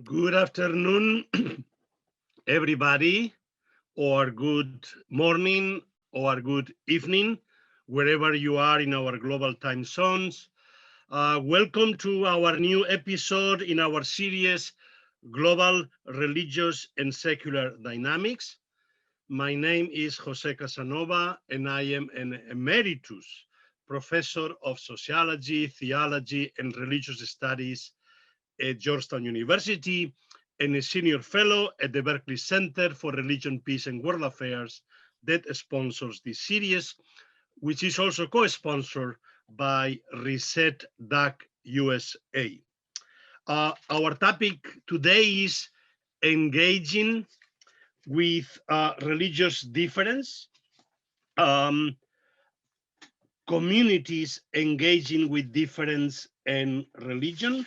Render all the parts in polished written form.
Good afternoon, everybody, or good morning, or good evening, wherever you are in our global time zones. Welcome to our new episode in our series, Global Religious and Secular Dynamics. My name is Jose Casanova, and I am an emeritus professor of sociology, theology, and religious studies at Georgetown University and a senior fellow at the Berkeley Center for Religion, Peace, and World Affairs that sponsors this series, which is also co-sponsored by Reset DAC USA. Our topic today is engaging with religious difference, um, communities engaging with difference and religion,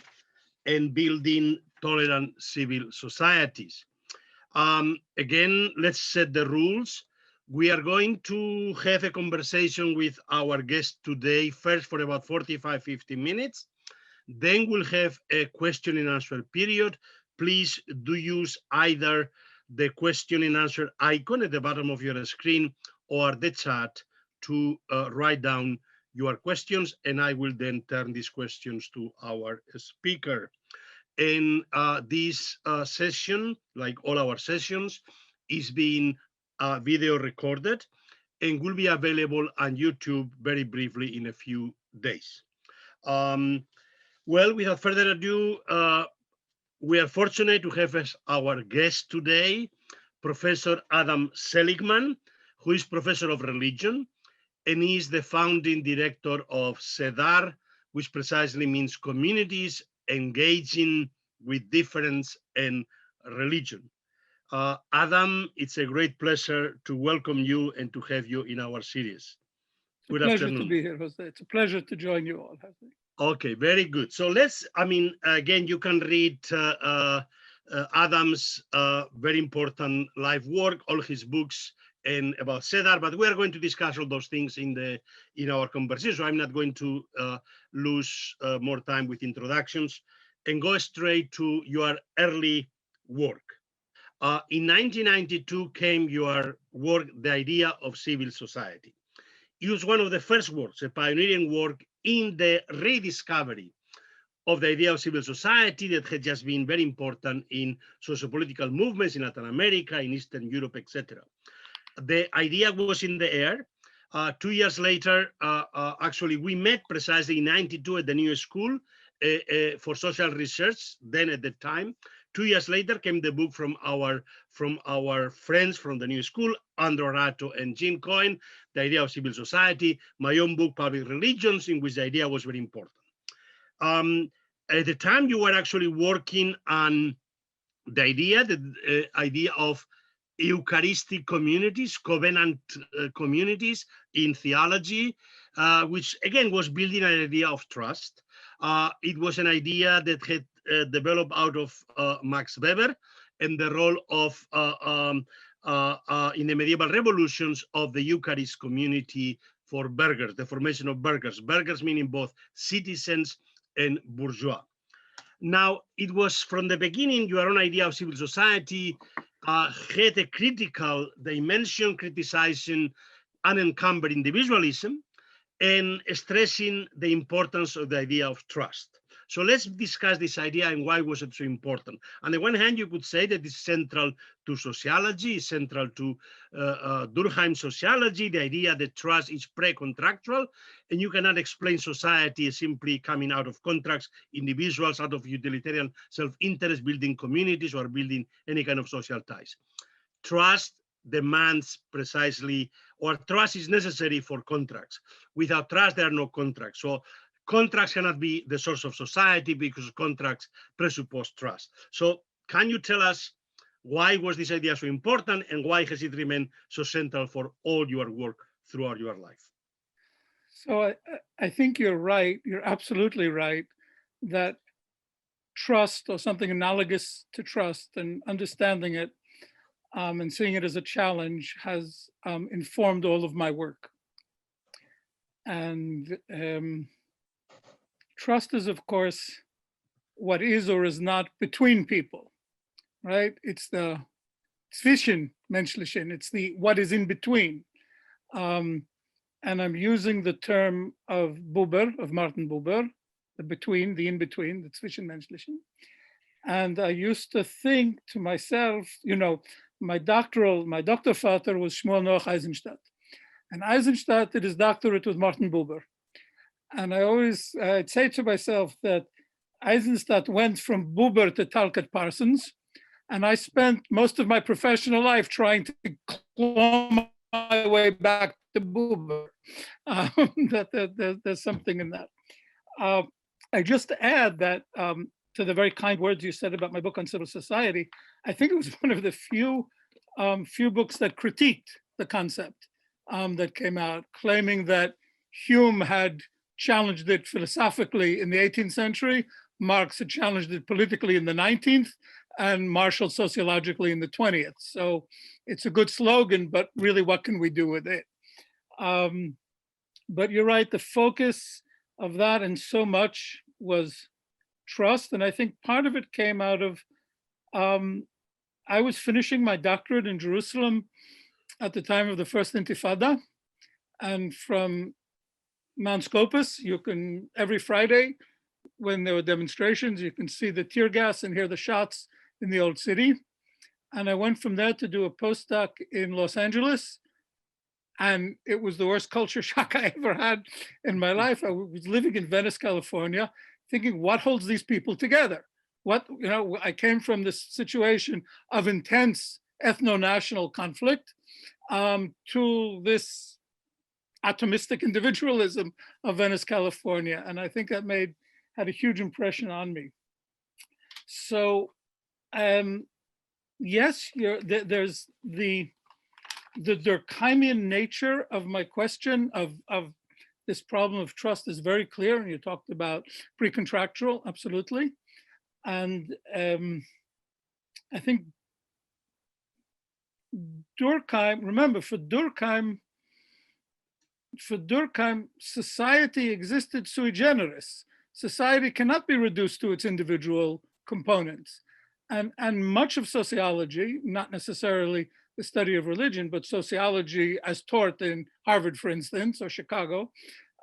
and building tolerant civil societies. Again, let's set the rules. We are going to have a conversation with our guest today, first for about 45, 50 minutes. Then we'll have a question and answer period. Please do use either the question and answer icon at the bottom of your screen or the chat to write down your questions, and I will then turn these questions to our speaker. And this session, like all our sessions, is being video recorded and will be available on YouTube very briefly in a few days. Well, without further ado, we are fortunate to have as our guest today, Professor Adam Seligman, who is Professor of Religion, and he is the founding director of CEDAR, which precisely means Communities Engaging with Difference and Religion. Adam, it's a great pleasure to welcome you and to have you in our series. Good afternoon. It's a pleasure to be here, Jose. It's a pleasure to join you all, Jose. Okay, very good. So again, you can read Adam's very important life work, all his books, and about CEDAR, but we are going to discuss all those things in our conversation. So I'm not going to lose more time with introductions and go straight to your early work. In 1992 came your work, The Idea of Civil Society. It was one of the first works, a pioneering work in the rediscovery of the idea of civil society that had just been very important in socio-political movements in Latin America, in Eastern Europe, etc. The idea was in the air. 2 years later, actually, we met precisely in 92 at the New School for Social Research, then at the time. 2 years later came the book from our friends from the New School, Andrew Arato and Jim Cohen, The Idea of Civil Society, my own book, Public Religions, in which the idea was very important. At the time, you were actually working on the idea of Eucharistic communities, covenant communities in theology, which again was building an idea of trust. It was an idea that had developed out of Max Weber and the role of, in the medieval revolutions, of the Eucharist community for burghers, the formation of burghers. Burghers meaning both citizens and bourgeois. Now, it was from the beginning, your own idea of civil society had a critical dimension, criticizing unencumbered individualism and stressing the importance of the idea of trust. So let's discuss this idea and why was it so important. On the one hand, you could say that it's central to sociology, it's central to Durkheim sociology, the idea that trust is pre-contractual, and you cannot explain society as simply coming out of contracts, individuals out of utilitarian self-interest, building communities or building any kind of social ties. Trust demands precisely, or trust is necessary for contracts. Without trust, there are no contracts. So contracts cannot be the source of society because contracts presuppose trust. So can you tell us why was this idea so important and why has it remained so central for all your work throughout your life? So I think you're right. You're absolutely right that trust, or something analogous to trust, and understanding it and seeing it as a challenge has informed all of my work. And trust is, of course, what is or is not between people, right? It's the Zwischenmenschlichen, it's the what is in between. And I'm using the term of Buber, of Martin Buber, the between, the in between, the Zwischenmenschlichen. And I used to think to myself, you know, my doctor father was Shmuel Noach Eisenstadt. And Eisenstadt did his doctorate with Martin Buber. And I'd say to myself that Eisenstadt went from Buber to Talcott Parsons. And I spent most of my professional life trying to claw my way back to Buber. There's something in that. I just add that to the very kind words you said about my book on civil society, I think it was one of the few books that critiqued the concept that came out, claiming that Hume had challenged it philosophically in the 18th century, Marx had challenged it politically in the 19th, and Marshall sociologically in the 20th. So it's a good slogan, but really what can we do with it? But you're right, the focus of that and so much was trust. And I think part of it came out of, I was finishing my doctorate in Jerusalem at the time of the first Intifada. And from Mount Scopus, you can, every Friday, when there were demonstrations, you can see the tear gas and hear the shots in the old city. And I went from there to do a postdoc in Los Angeles. And it was the worst culture shock I ever had in my life. I was living in Venice, California, thinking, what holds these people together? What, you know, I came from this situation of intense ethno-national conflict to this atomistic individualism of Venice, California. And I think that had a huge impression on me. So yes, there's the Durkheimian nature of my question of this problem of trust is very clear. And you talked about pre-contractual, absolutely. And I think Durkheim, remember, for Durkheim, society existed sui generis. Society cannot be reduced to its individual components. And much of sociology, not necessarily the study of religion, but sociology as taught in Harvard, for instance, or Chicago,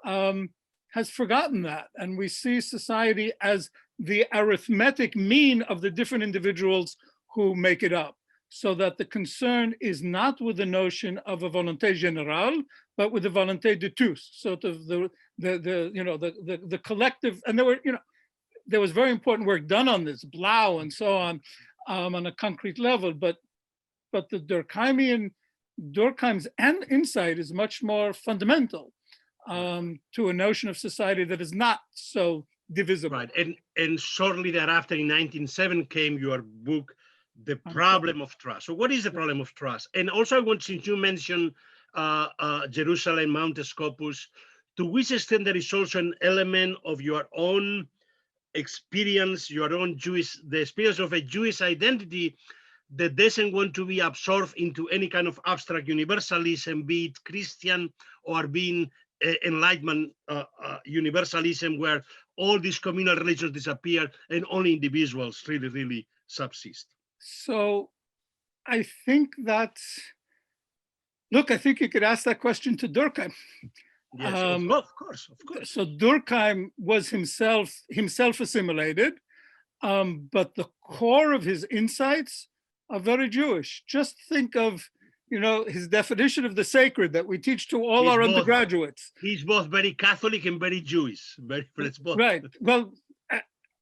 has forgotten that. And we see society as the arithmetic mean of the different individuals who make it up. So that the concern is not with the notion of a volonté générale, but with the volonté de tous, sort of the collective. And there was very important work done on this, Blau and so on a concrete level. But the Durkheim's insight is much more fundamental to a notion of society that is not so divisible. Right, and shortly thereafter, in 1907, came your book, The Problem of Trust. So what is the problem of trust? And also I want, since you mentioned Jerusalem, Mount Scopus, to which extent there is also an element of your own experience, the experience of a Jewish identity that doesn't want to be absorbed into any kind of abstract universalism, be it Christian or being Enlightenment universalism, where all these communal religions disappear and only individuals really subsist. So I think I think you could ask that question to Durkheim. Yes, of course. So Durkheim was himself assimilated, but the core of his insights are very Jewish. Just think of, his definition of the sacred that we teach to all our undergraduates. He's both very Catholic and very Jewish. Both. Right. Well,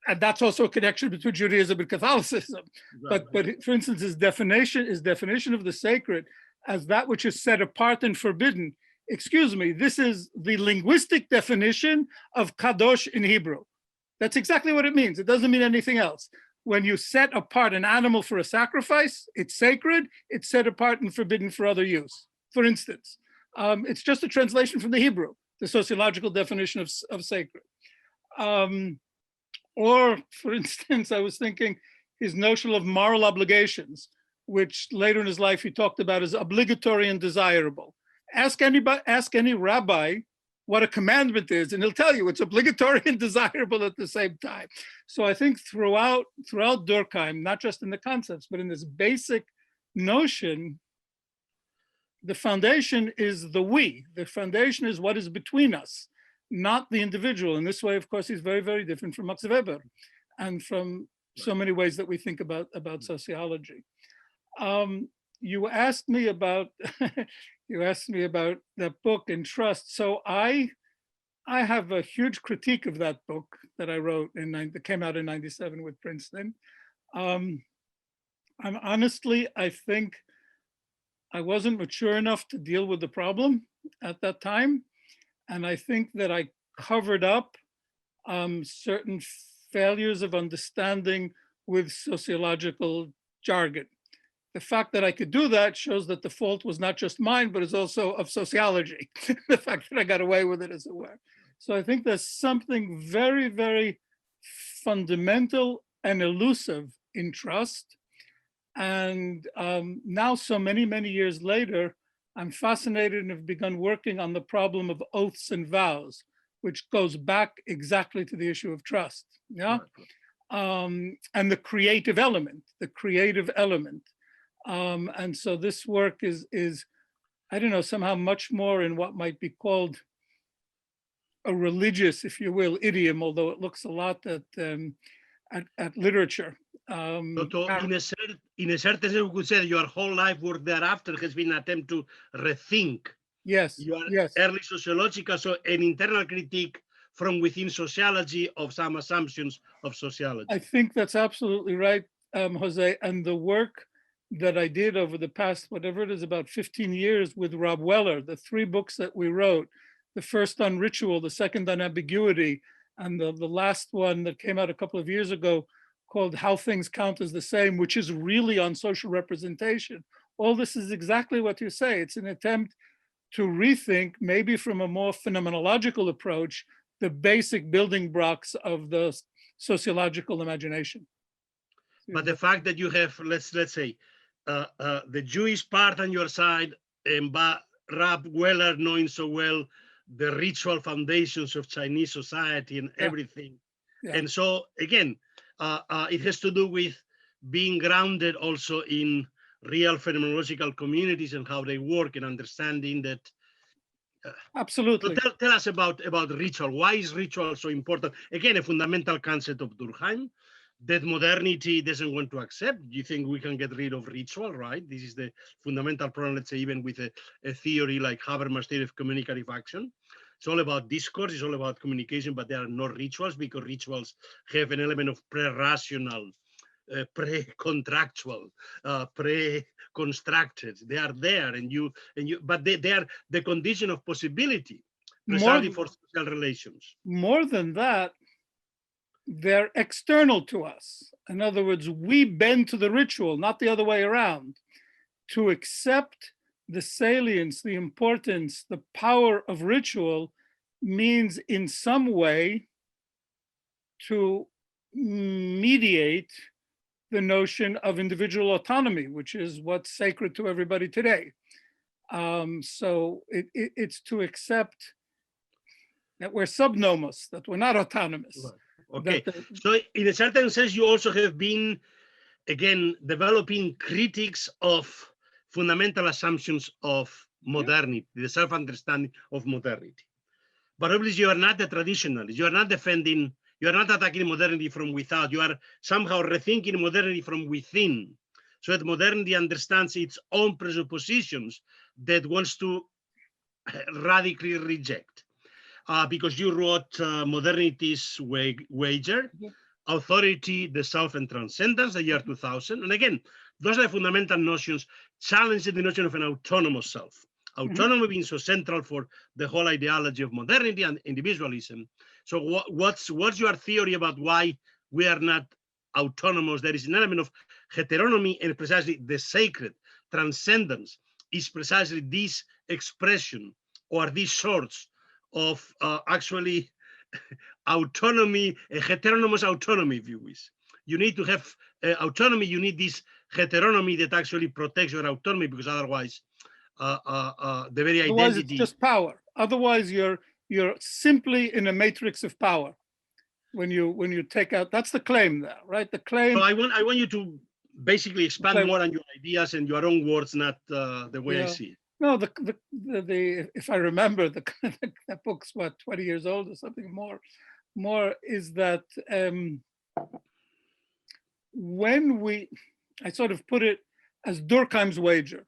and that's also a connection between Judaism and Catholicism. Right. But for instance, his definition of the sacred as that which is set apart and forbidden. Excuse me, this is the linguistic definition of kadosh in Hebrew. That's exactly what it means. It doesn't mean anything else. When you set apart an animal for a sacrifice, it's sacred, it's set apart and forbidden for other use. For instance, it's just a translation from the Hebrew, the sociological definition of sacred. Or, for instance, I was thinking his notion of moral obligations, which later in his life he talked about as obligatory and desirable. Ask any rabbi what a commandment is, and he'll tell you it's obligatory and desirable at the same time. So I think throughout Durkheim, not just in the concepts, but in this basic notion, the foundation is the we. The foundation is what is between us, not the individual. In this way, of course, he's very, very different from Max Weber and from so many ways that we think about sociology. You asked me about that book and trust. So I have a huge critique of that book that I wrote that came out in '97 with Princeton. I'm honestly, I think I wasn't mature enough to deal with the problem at that time. And I think that I covered up certain failures of understanding with sociological jargon. The fact that I could do that shows that the fault was not just mine, but is also of sociology. The fact that I got away with it, as it were. So I think there's something very, very fundamental and elusive in trust. And now, so many, many years later, I'm fascinated and have begun working on the problem of oaths and vows, which goes back exactly to the issue of trust. Yeah. And the creative element. And so this work is, I don't know, somehow much more in what might be called a religious, if you will, idiom, although it looks a lot at literature. So in a certain sense, we could say your whole life work thereafter has been an attempt to rethink your early sociological, so an internal critique from within sociology of some assumptions of sociology. I think that's absolutely right, Jose. And the work that I did over the past, whatever it is, about 15 years with Rob Weller, the 3 books that we wrote, the first on ritual, the second on ambiguity, and the last one that came out a couple of years ago called How Things Count as the Same, which is really on social representation. All this is exactly what you say. It's an attempt to rethink, maybe from a more phenomenological approach, the basic building blocks of the sociological imagination. But the fact that you have, let's say, the Jewish part on your side, and Rob Weller knowing so well the ritual foundations of Chinese society and everything. And so again, it has to do with being grounded also in real phenomenological communities and how they work, and understanding that. Absolutely. So tell us about ritual. Why is ritual so important? Again, a fundamental concept of Durkheim that modernity doesn't want to accept. You think we can get rid of ritual, right? This is the fundamental problem, let's say, even with a theory like Habermas' theory of communicative action. It's all about discourse, it's all about communication, but there are no rituals, because rituals have an element of pre-rational, pre-contractual, pre-constructed. They are there, but they are the condition of possibility, precisely for social relations. More than that, they're external to us. In other words, we bend to the ritual, not the other way around. To accept the salience, the importance, the power of ritual means in some way to mediate the notion of individual autonomy, which is what's sacred to everybody today. So it's to accept that we're subnomos, that we're not autonomous. Right. Okay, so in a certain sense, you also have been, again, developing critiques of fundamental assumptions of modernity, the self-understanding of modernity. But obviously, you are not a traditionalist. You are not defending, you are not attacking modernity from without. You are somehow rethinking modernity from within, so that modernity understands its own presuppositions that wants to radically reject. Because you wrote Modernity's Wager, Authority, the Self, and Transcendence, the year 2000. And again, those are fundamental notions challenging the notion of an autonomous self. Autonomy being so central for the whole ideology of modernity and individualism. So what's your theory about why we are not autonomous? There is an element of heteronomy, and precisely the sacred transcendence is precisely this expression, or these sorts of actually autonomy, a heteronomous autonomy, if you wish. You need to have autonomy, you need this heteronomy that actually protects your autonomy, because otherwise the very identity. Otherwise it's just power. Otherwise you're you're simply in a matrix of power. When you take out, that's the claim there, right? The claim. So I want you to basically expand Claim. more on your ideas and your own words, not the way I Yeah. see it. No, the if I remember, that book's what, 20 years old or something more. More is that when I sort of put it as Durkheim's wager,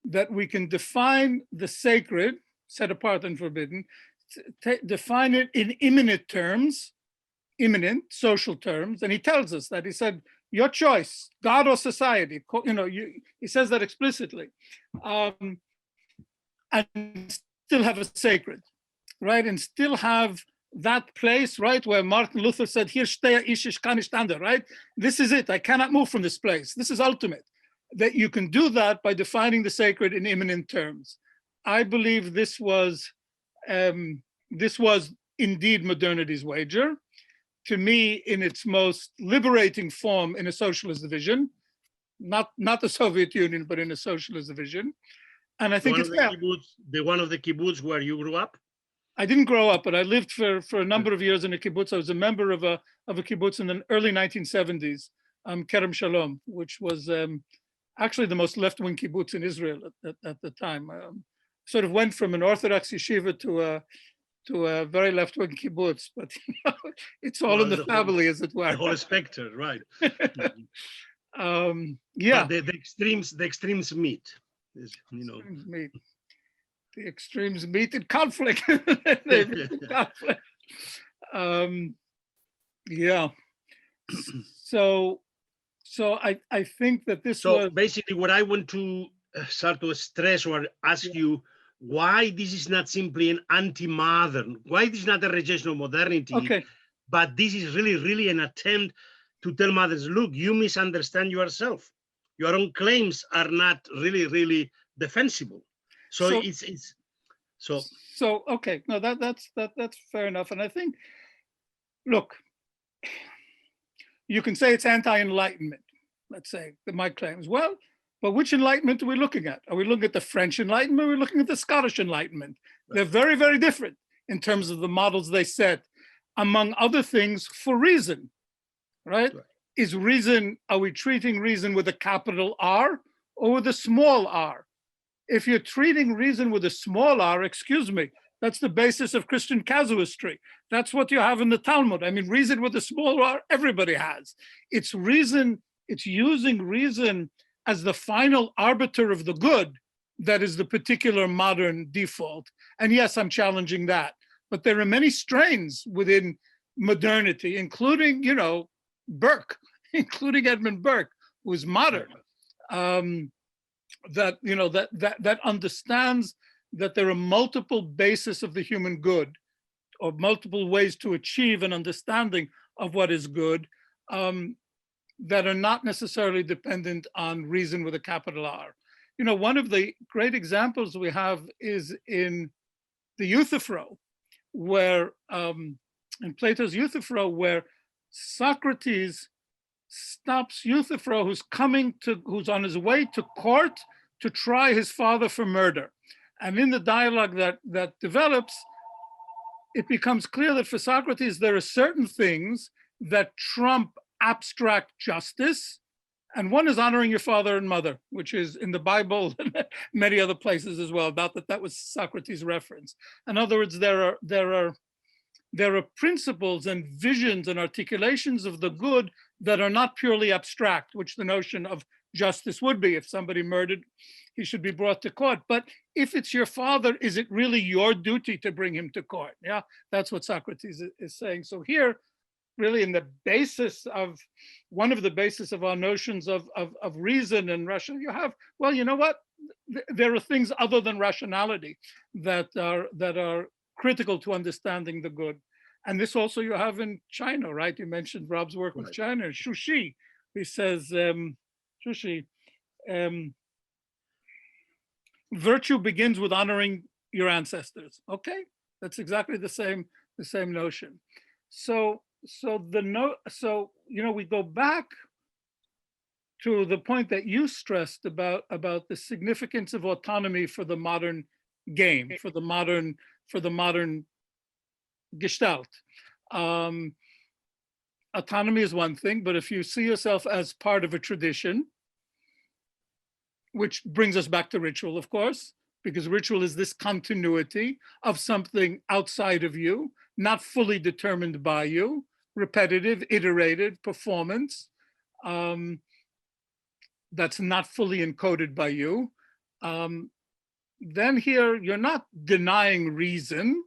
that we can define the sacred, set apart and forbidden, define it in immanent terms, immanent social terms, and he tells us that. He said, your choice, God or society, he says that explicitly, and still have a sacred, right? And still have that place, right, where Martin Luther said, "Hier stehe ich kann nicht anders," right? This is it, I cannot move from this place. This is ultimate. That you can do that by defining the sacred in immanent terms. I believe this was indeed modernity's wager. To me, in its most liberating form, in a socialist division, not the Soviet Union, but in a socialist division. And I think it's fair. The one of the kibbutz where you grew up? I didn't grow up, but I lived for a number of years in a kibbutz. I was a member of a kibbutz in the early 1970s, Kerem Shalom, which was actually the most left-wing kibbutz in Israel at the time. Sort of went from an Orthodox yeshiva to a very left-wing kibbutz, but it's all in the family, as it were. The whole spectrum, right? Yeah. But the extremes meet. The extremes meet in conflict. Yeah. So I think that this was basically what I want to start to stress or ask you, why this is not simply an anti-modern, why this is not a rejection of modernity, but this is really an attempt to tell mothers, look, you misunderstand yourself. Your own claims are not really defensible. So okay, no, that's fair enough. And I think, look, you can say it's anti-enlightenment, let's say, my claims. Well, but which enlightenment are we looking at? Are we looking at the French Enlightenment? Or are we looking at the Scottish Enlightenment? Right. They're very, very different in terms of the models they set, among other things, for reason, right? Is reason, are we treating reason with a capital R or with a small r? If you're treating reason with a small r, excuse me, that's the basis of Christian casuistry. That's what you have in the Talmud. I mean, reason with a small r, everybody has. It's reason, it's using reason as the final arbiter of the good that is the particular modern default. And yes, I'm challenging that. But there are many strains within modernity, including, Burke, including Edmund Burke, who's modern, that understands that there are multiple bases of the human good, or multiple ways to achieve an understanding of what is good, that are not necessarily dependent on reason with a capital R. One of the great examples we have is in the Euthyphro, where in Plato's Euthyphro, where Socrates stops Euthyphro, who's on his way to court to try his father for murder. And in the dialogue that develops, it becomes clear that for Socrates, there are certain things that trump abstract justice. And one is honoring your father and mother, which is in the Bible and many other places as well. Not that was Socrates' reference. In other words, there are principles and visions and articulations of the good that are not purely abstract, which the notion of justice would be. If somebody murdered, he should be brought to court. But if it's your father, is it really your duty to bring him to court? Yeah, that's what Socrates is saying. So here, really in the basis of, one of the basis of our notions of reason and rationality, you have, well, you know what? There are things other than rationality that are critical to understanding the good. And this also you have in China, right? You mentioned Rob's work with China. Xu Shi, he says, virtue begins with honoring your ancestors. Okay, that's exactly the same notion. So we go back to the point that you stressed about the significance of autonomy for the modern game, for the modern gestalt. Um, Autonomy is one thing, but if you see yourself as part of a tradition, which brings us back to ritual, of course, because ritual is this continuity of something outside of you, not fully determined by you, repetitive, iterated performance that's not fully encoded by you. Then here, you're not denying reason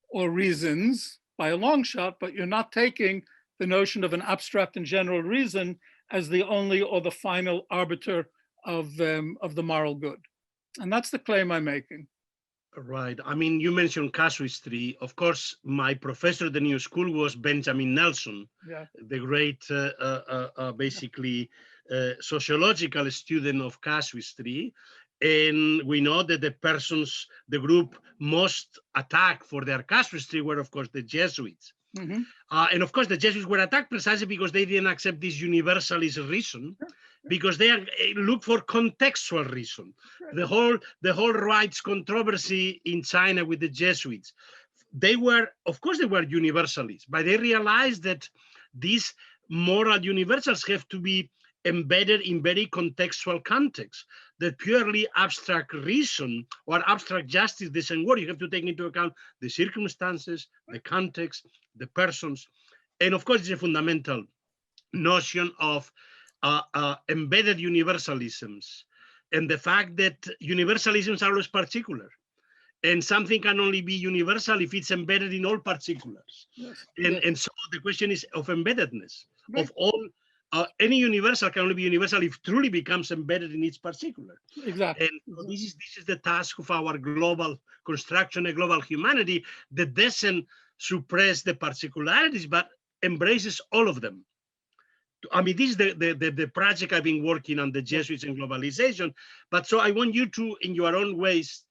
or reasons by a long shot, but you're not taking the notion of an abstract and general reason as the only or the final arbiter of the moral good. And that's the claim I'm making. Right. I mean, you mentioned casuistry. Of course, my professor at the New School was Benjamin Nelson, Yeah. the great, basically, sociological student of casuistry. And we know that the group most attacked for their casuistry were, of course, the Jesuits. Mhm. And of course, the Jesuits were attacked precisely because they didn't accept this universalist reason, because they look for contextual reason. The whole rights controversy in China with the Jesuits, they were, of course, they were universalists, but they realized that these moral universals have to be embedded in very contextual context. That purely abstract reason or abstract justice doesn't work. You have to take into account the circumstances, the context, the persons. And of course, it's a fundamental notion of embedded universalisms and the fact that universalisms are always particular. And something can only be universal if it's embedded in all particulars. Yes. And so the question is of embeddedness, Right. of all, any universal can only be universal if truly becomes embedded in its particular. Exactly. And so this is the task of our global construction, a global humanity that doesn't suppress the particularities, but embraces all of them. I mean, this is the project I've been working on, the Jesuits and globalization. But so I want you to, in your own ways,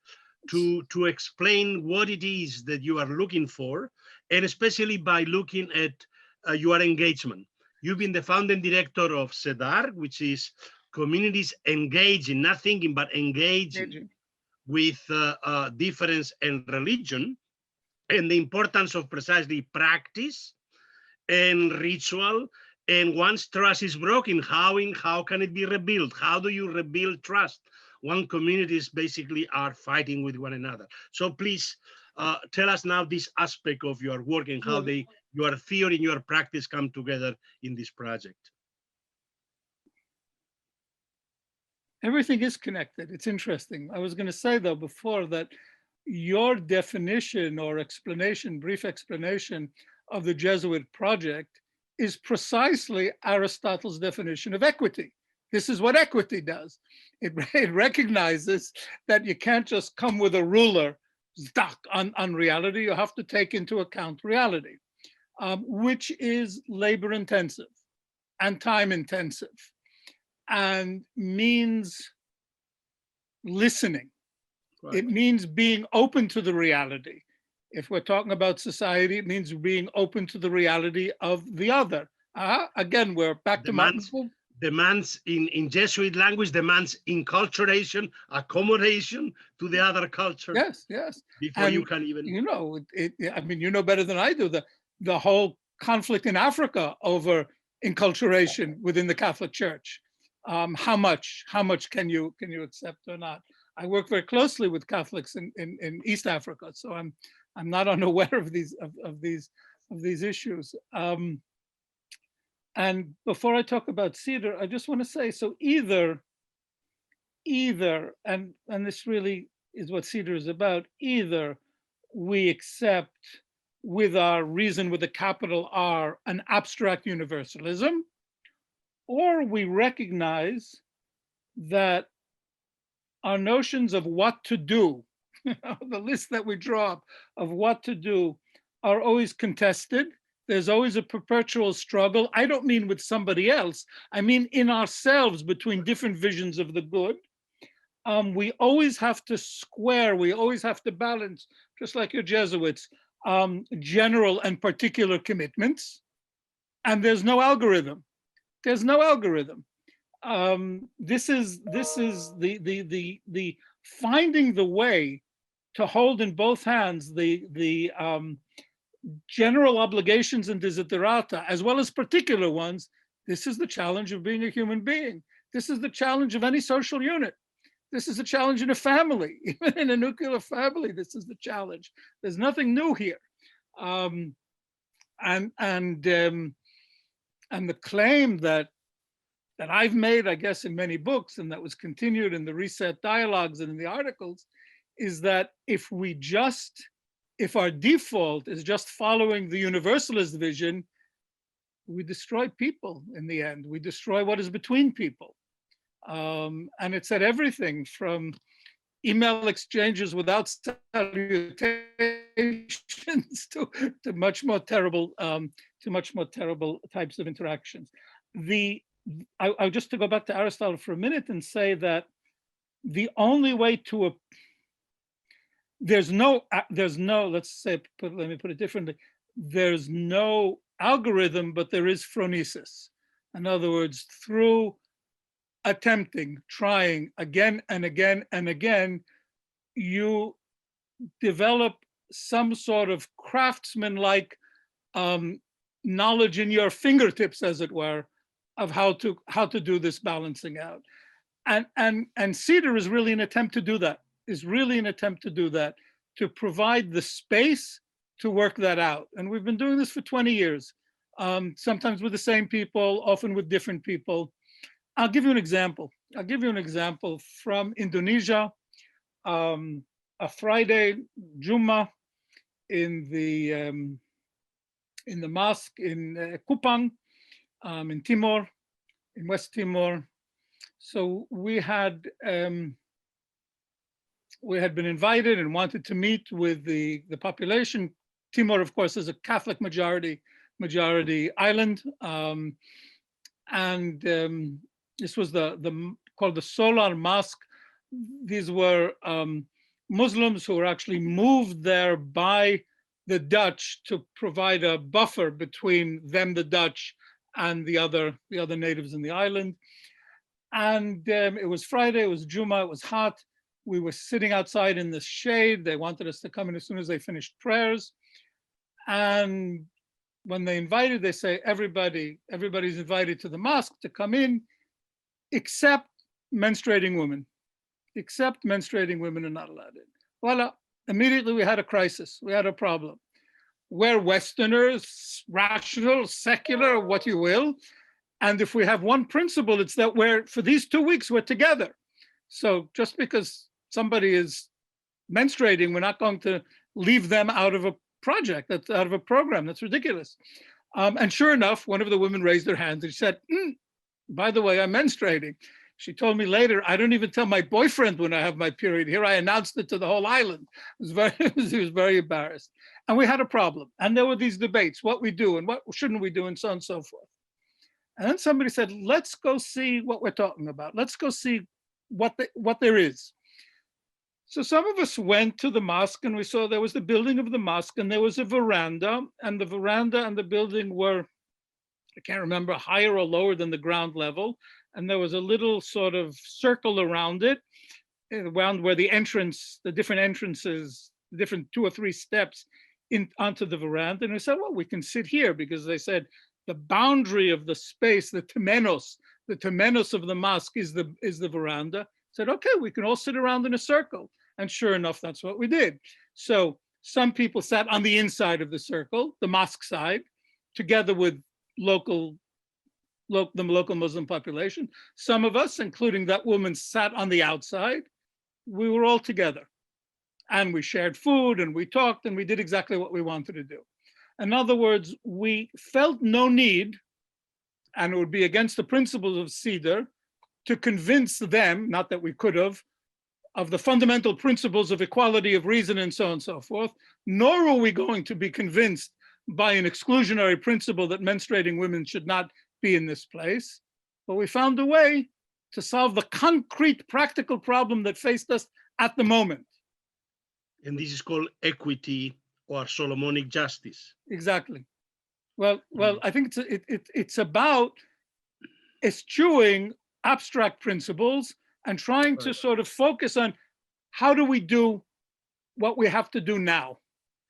to explain what it is that you are looking for, and especially by looking at your engagement. You've been the founding director of CEDAR, which is communities engaging, not thinking, but engaging with difference and religion, and the importance of precisely practice and ritual. And once trust is broken, how can it be rebuilt? How do you rebuild trust when communities basically are fighting with one another? So please tell us now this aspect of your work and how your theory and your practice come together in this project. Everything is connected. It's interesting. I was going to say, though, before that your definition or explanation, brief explanation of the Jesuit project is precisely Aristotle's definition of equity. This is what equity does. It recognizes that you can't just come with a ruler stuck on reality. You have to take into account reality, which is labor intensive and time intensive and means listening. Right. It means being open to the reality. If we're talking about society, it means being open to the reality of the other. Again, we're back to demands in Jesuit language, demands enculturation, accommodation to the other culture. Yes, yes. Before you can even, you know, I mean, you know better than I do the whole conflict in Africa over enculturation within the Catholic Church. How much can you accept or not? I work very closely with Catholics in East Africa, so I'm not unaware of these issues. And before I talk about CEDAR, I just want to say, so either, and this really is what CEDAR is about, either we accept with our reason with a capital R an abstract universalism, or we recognize that our notions of what to do, the list that we draw up of what to do, are always contested. There's always a perpetual struggle. I don't mean with somebody else. I mean in ourselves between different visions of the good. We always have to square, we always have to balance, just like your Jesuits, general and particular commitments. And there's no algorithm. There's no algorithm. This is the finding the way to hold in both hands the general obligations and desiderata, as well as particular ones, this is the challenge of being a human being. This is the challenge of any social unit. This is a challenge in a family, even in a nuclear family, this is the challenge. There's nothing new here. And the claim that I've made, I guess, in many books, and that was continued in the Reset dialogues and in the articles, is that if our default is just following the universalist vision, we destroy people in the end. We destroy what is between people. And it said everything from email exchanges without salutations to much more terrible types of interactions. I just to go back to Aristotle for a minute and say that the only way to there's no let's say let me put it differently. There's no algorithm, but there is phronesis. In other words, through attempting, trying again and again and again, you develop some sort of craftsman-like knowledge in your fingertips, as it were, of how to do this balancing out. And Cedar is really an attempt to do that, to provide the space to work that out. And we've been doing this for 20 years, sometimes with the same people, often with different people. I'll give you an example. From Indonesia, a Friday Juma in the mosque in Kupang, in Timor, in West Timor. So we had been invited and wanted to meet with the population. Timor, of course, is a Catholic majority island, this was called the Solar Mosque. These were Muslims who were actually moved there by the Dutch to provide a buffer between them, the Dutch, and the other natives in the island. And it was Friday, it was Juma, it was hot. We were sitting outside in the shade. They wanted us to come in as soon as they finished prayers. And when they invited, they say, everybody's invited to the mosque to come in, except menstruating women. Except menstruating women are not allowed in. Voila, immediately we had a crisis, we had a problem. We're Westerners, rational, secular, what you will. And if we have one principle, it's that for these 2 weeks, we're together. So just because somebody is menstruating, we're not going to leave them out of a project, that's out of a program, that's ridiculous. And sure enough, one of the women raised her hand and she said, by the way, I'm menstruating. She told me later, I don't even tell my boyfriend when I have my period. Here I announced it to the whole island. He was very embarrassed. And we had a problem. And there were these debates, what we do and what shouldn't we do and so on and so forth. And then somebody said, let's go see what we're talking about. Let's go see what there is. So some of us went to the mosque and we saw there was the building of the mosque and there was a veranda, and the veranda and the building were, I can't remember, higher or lower than the ground level. And there was a little sort of circle around it, around where the different entrances, the different 2 or 3 steps onto the veranda. And we said, well, we can sit here, because they said the boundary of the space, the temenos of the mosque is the veranda. Said, okay, we can all sit around in a circle. And sure enough, that's what we did. So some people sat on the inside of the circle, the mosque side, together with the local Muslim population. Some of us, including that woman, sat on the outside. We were all together. And we shared food and we talked and we did exactly what we wanted to do. In other words, we felt no need, and it would be against the principles of Cedar, to convince them, not that we could have, of the fundamental principles of equality of reason and so on and so forth, nor were we going to be convinced by an exclusionary principle that menstruating women should not be in this place. But we found a way to solve the concrete practical problem that faced us at the moment. And this is called equity or Solomonic justice. Exactly. Well, I think it's about eschewing abstract principles and trying to sort of focus on how do we do what we have to do now.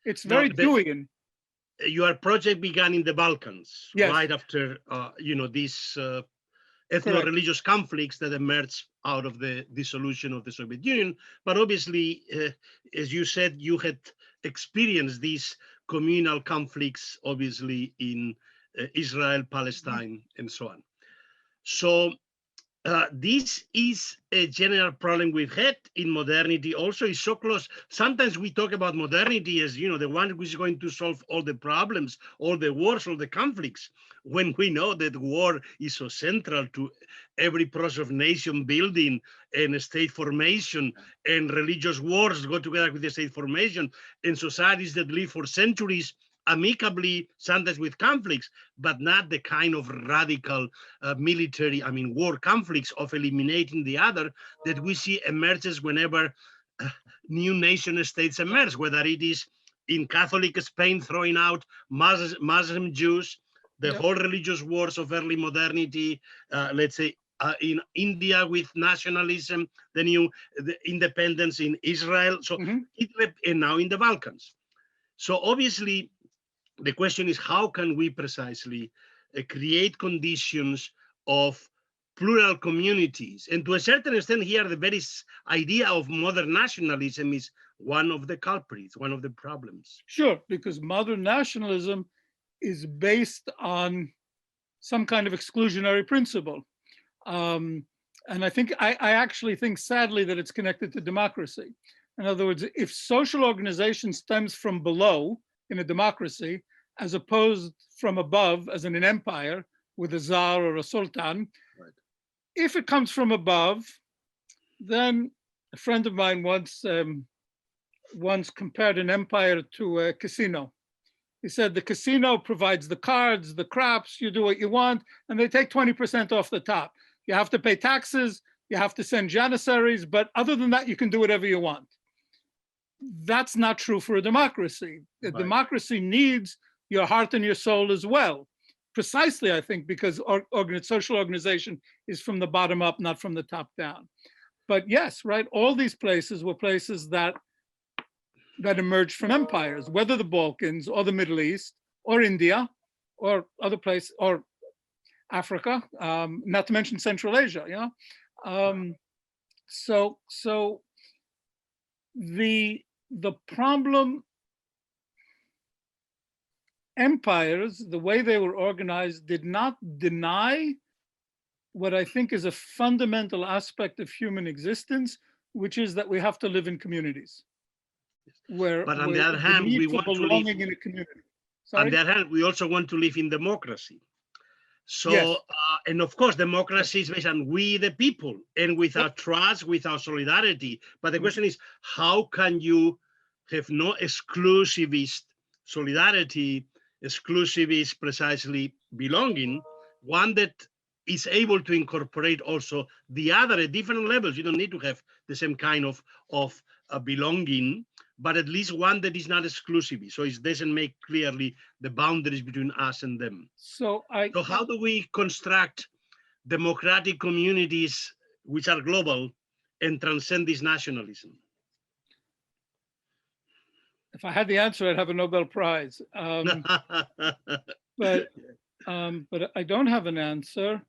It's very Deweyan. your project began in the Balkans, Yes. right after, these Correct. ethno-religious conflicts that emerged out of the dissolution of the Soviet Union. But obviously, as you said, you had experienced these communal conflicts, obviously, in Israel, Palestine, and so on. So this is a general problem we've had in modernity. Also, is so close. Sometimes we talk about modernity as, the one which is going to solve all the problems, all the wars, all the conflicts, when we know that war is so central to every process of nation building and state formation, and religious wars go together with the state formation, and societies that live for centuries amicably, sometimes with conflicts, but not the kind of radical military, war conflicts of eliminating the other that we see emerges whenever new nation states emerge, whether it is in Catholic Spain throwing out Muslim Jews, the Yep. whole religious wars of early modernity, let's say in India with nationalism, the independence in Israel, so Mhm. and now in the Balkans. So obviously, the question is, how can we precisely create conditions of plural communities? And to a certain extent here, the very idea of modern nationalism is one of the culprits, one of the problems. Sure, because modern nationalism is based on some kind of exclusionary principle. And I actually think, sadly, that it's connected to democracy. In other words, if social organization stems from below in a democracy, as opposed from above, as in an empire with a czar or a sultan, Right. if it comes from above, then a friend of mine once compared an empire to a casino. He said the casino provides the cards, the craps, you do what you want, and they take 20% off the top. You have to pay taxes, you have to send janissaries, but other than that, you can do whatever you want. That's not true for a democracy. A Right. democracy needs your heart and your soul as well. Precisely, I think, because social organization is from the bottom up, not from the top down. But yes, right, all these places were places that emerged from empires, whether the Balkans or the Middle East or India or other places, or Africa, not to mention Central Asia, So the problem, empires, the way they were organized, did not deny what I think is a fundamental aspect of human existence, which is that we have to live in communities. But on the other The hand, we need for want to live. belonging in a community. On Sorry? the other hand, we also want to live in democracy. So, Yes. and of course, democracy is based on we, the people, and without trust, without solidarity. But the question is, how can you have no exclusivist solidarity, exclusivist precisely belonging, one that is able to incorporate also the other at different levels? You don't need to have the same kind of belonging, but at least one that is not exclusive. So it doesn't make clearly the boundaries between us and them. So So how do we construct democratic communities which are global and transcend this nationalism? if I had the answer, I'd have a Nobel Prize. But I don't have an answer.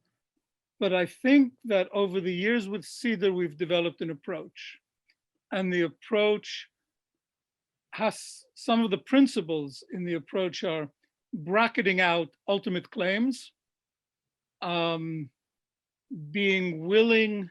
But I think that over the years with CEDAR, we've developed an approach. And the approach has some of the principles in the approach are bracketing out ultimate claims, being willing.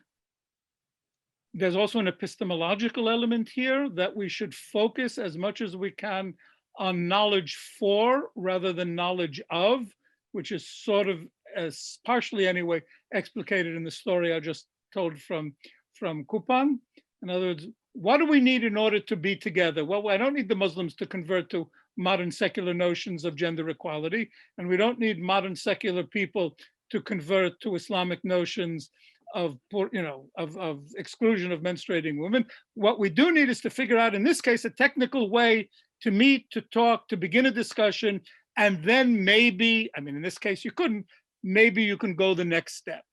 There's also an epistemological element here that we should focus as much as we can on knowledge for rather than knowledge of, which is sort of, as partially anyway, explicated in the story I just told from Kupan. In other words, what do we need in order to be together? Well, I don't need the Muslims to convert to modern secular notions of gender equality, and we don't need modern secular people to convert to Islamic notions of exclusion of menstruating women. What we do need is to figure out, in this case, a technical way to meet, to talk, to begin a discussion, and then maybe, in this case you couldn't, maybe you can go the next step.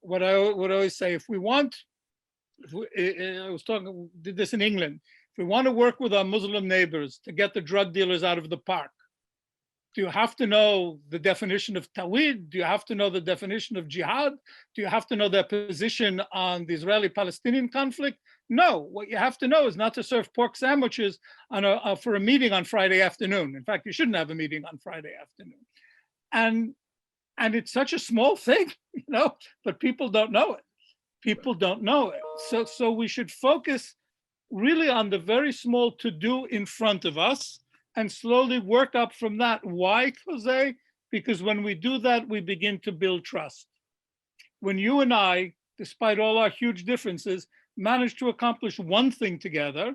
What I would always say, if we want, did this in England, if we want to work with our Muslim neighbors to get the drug dealers out of the park, Do you have to know the definition of Tawhid? Do you have to know the definition of jihad? Do you have to know their position on the Israeli-Palestinian conflict? No, what you have to know is not to serve pork sandwiches for a meeting on Friday afternoon. In fact, you shouldn't have a meeting on Friday afternoon. And it's such a small thing, but people don't know it. People don't know it. So we should focus really on the very small to-do in front of us and slowly work up from that. Why, Jose? Because when we do that, we begin to build trust. When you and I, despite all our huge differences, manage to accomplish one thing together,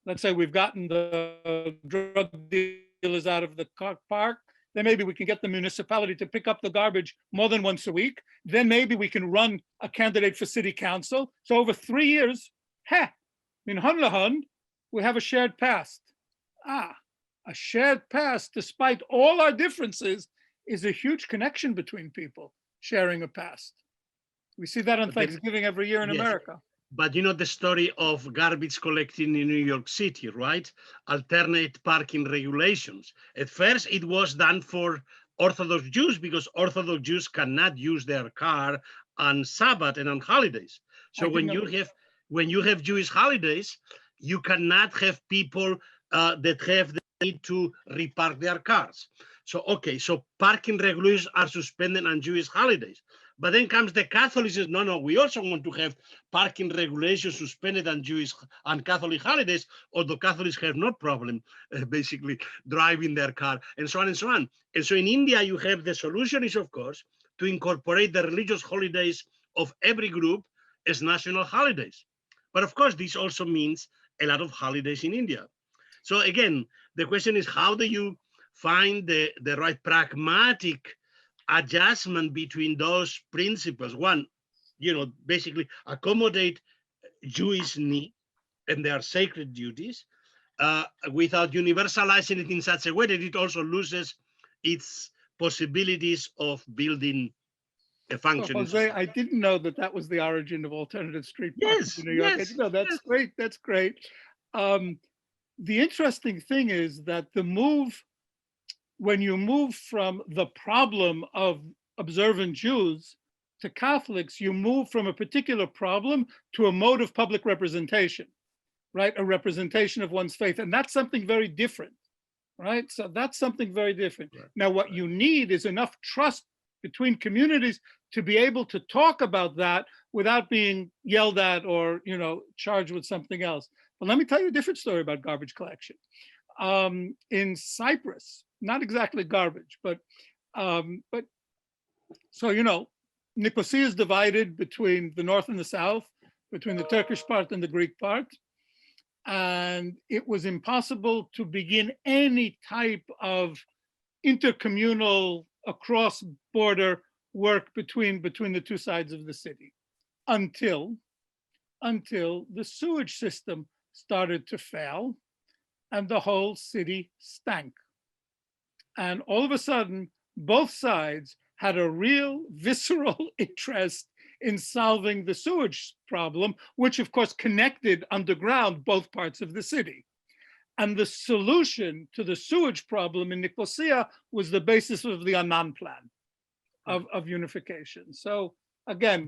let's say we've gotten the drug dealers out of the park, then maybe we can get the municipality to pick up the garbage more than once a week. Then maybe we can run a candidate for city council. So over 3 years, in Hun, we have a shared past. A shared past, despite all our differences, is a huge connection between people sharing a past. We see that on Thanksgiving every year in America. But you know the story of garbage collecting in New York City, right? Alternate parking regulations. At first, it was done for Orthodox Jews because Orthodox Jews cannot use their car on Sabbath and on holidays. So when you have Jewish holidays, you cannot have people that have the need to repark their cars. So, so parking regulations are suspended on Jewish holidays. But then comes the Catholics says, no, we also want to have parking regulations suspended on Catholic holidays, although Catholics have no problem basically driving their car and so on and so on. And so in India, you have the solution is, of course, to incorporate the religious holidays of every group as national holidays. But of course, this also means a lot of holidays in India. So again, the question is, how do you find the right pragmatic adjustment between those principles? One, basically accommodate Jewish need and their sacred duties without universalizing it in such a way that it also loses its possibilities of building a functioning society. I didn't know that was the origin of alternative street parking in New York. That's great. That's great. The interesting thing is that when you move from the problem of observant Jews to Catholics, you move from a particular problem to a mode of public representation, right? A representation of one's faith. And that's something very different, right? So that's something very different. Right. Now, what you need is enough trust between communities to be able to talk about that without being yelled at or, charged with something else. But let me tell you a different story about garbage collection. In Cyprus, not exactly garbage, but so, Nicosia is divided between the north and the south, between the Turkish part and the Greek part. And it was impossible to begin any type of intercommunal across-border work between the two sides of the city until the sewage system started to fail and the whole city stank. And all of a sudden, both sides had a real visceral interest in solving the sewage problem, which of course connected underground both parts of the city. And the solution to the sewage problem in Nicosia was the basis of the Annan plan of unification. So again,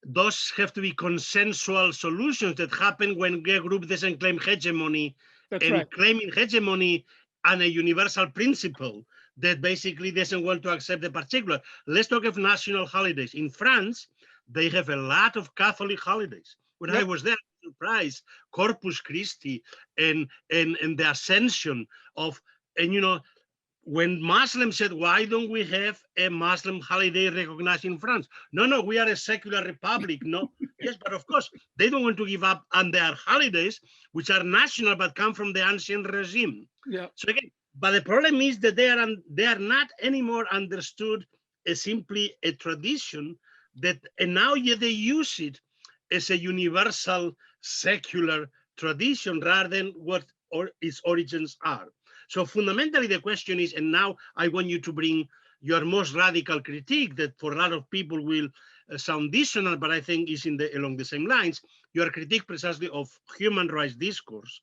those have to be consensual solutions that happen when a group doesn't claim hegemony. That's right. Claiming hegemony on a universal principle that basically doesn't want to accept the particular. Let's talk of national holidays. In France, they have a lot of Catholic holidays. When I was there, I was surprised, Corpus Christi and the Ascension of, when Muslims said, why don't we have a Muslim holiday recognized in France? No, we are a secular republic. No, yes, but of course, they don't want to give up on their holidays, which are national, but come from the ancient regime. Yeah. So again, but the problem is that they are not anymore understood as simply a tradition and now they use it as a universal secular tradition rather than what its origins are. So fundamentally, the question is, and now I want you to bring your most radical critique that for a lot of people will sound dissonant, but I think is along the same lines, your critique precisely of human rights discourse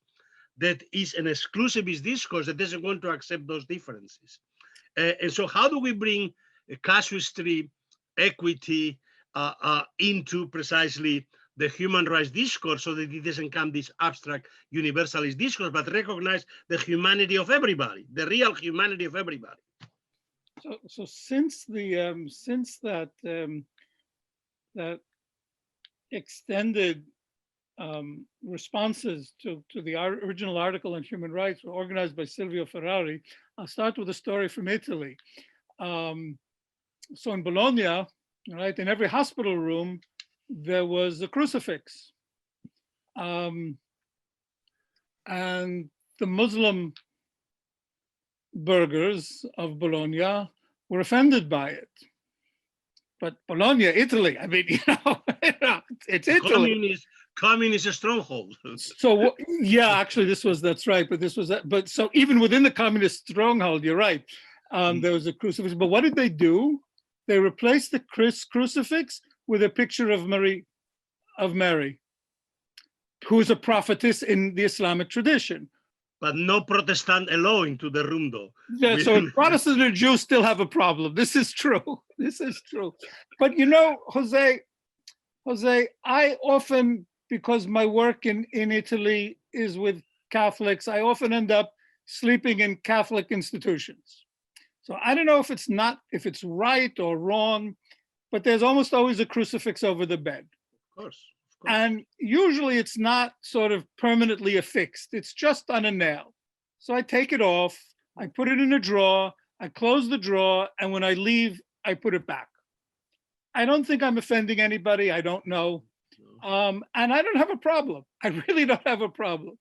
that is an exclusivist discourse that doesn't want to accept those differences. And so how do we bring casuistry, equity into precisely the human rights discourse so that it doesn't come this abstract universalist discourse, but recognize the humanity of everybody, the real humanity of everybody? So since that that extended responses to the original article on human rights were organized by Silvio Ferrari, I'll start with a story from Italy. So in Bologna, right, in every hospital room, there was a crucifix. And the Muslim burghers of Bologna were offended by it. But Bologna, Italy, I mean, it's Italy. Communist stronghold. So yeah, actually, that's right. But so even within the communist stronghold, you're right. There was a crucifix. But what did they do? They replaced the crucifix with a picture of Mary, who is a prophetess in the Islamic tradition. But no Protestant allowed into the room, though. Yeah, so Protestants and Jews still have a problem. This is true. This is true. But you know, Jose, I often, because my work in Italy is with Catholics, I often end up sleeping in Catholic institutions. So I don't know if it's right or wrong, but there's almost always a crucifix over the bed. Of course. And usually it's not sort of permanently affixed. It's just on a nail. So I take it off, I put it in a drawer, I close the drawer, and when I leave, I put it back. I don't think I'm offending anybody. I don't know. And I don't have a problem. I really don't have a problem.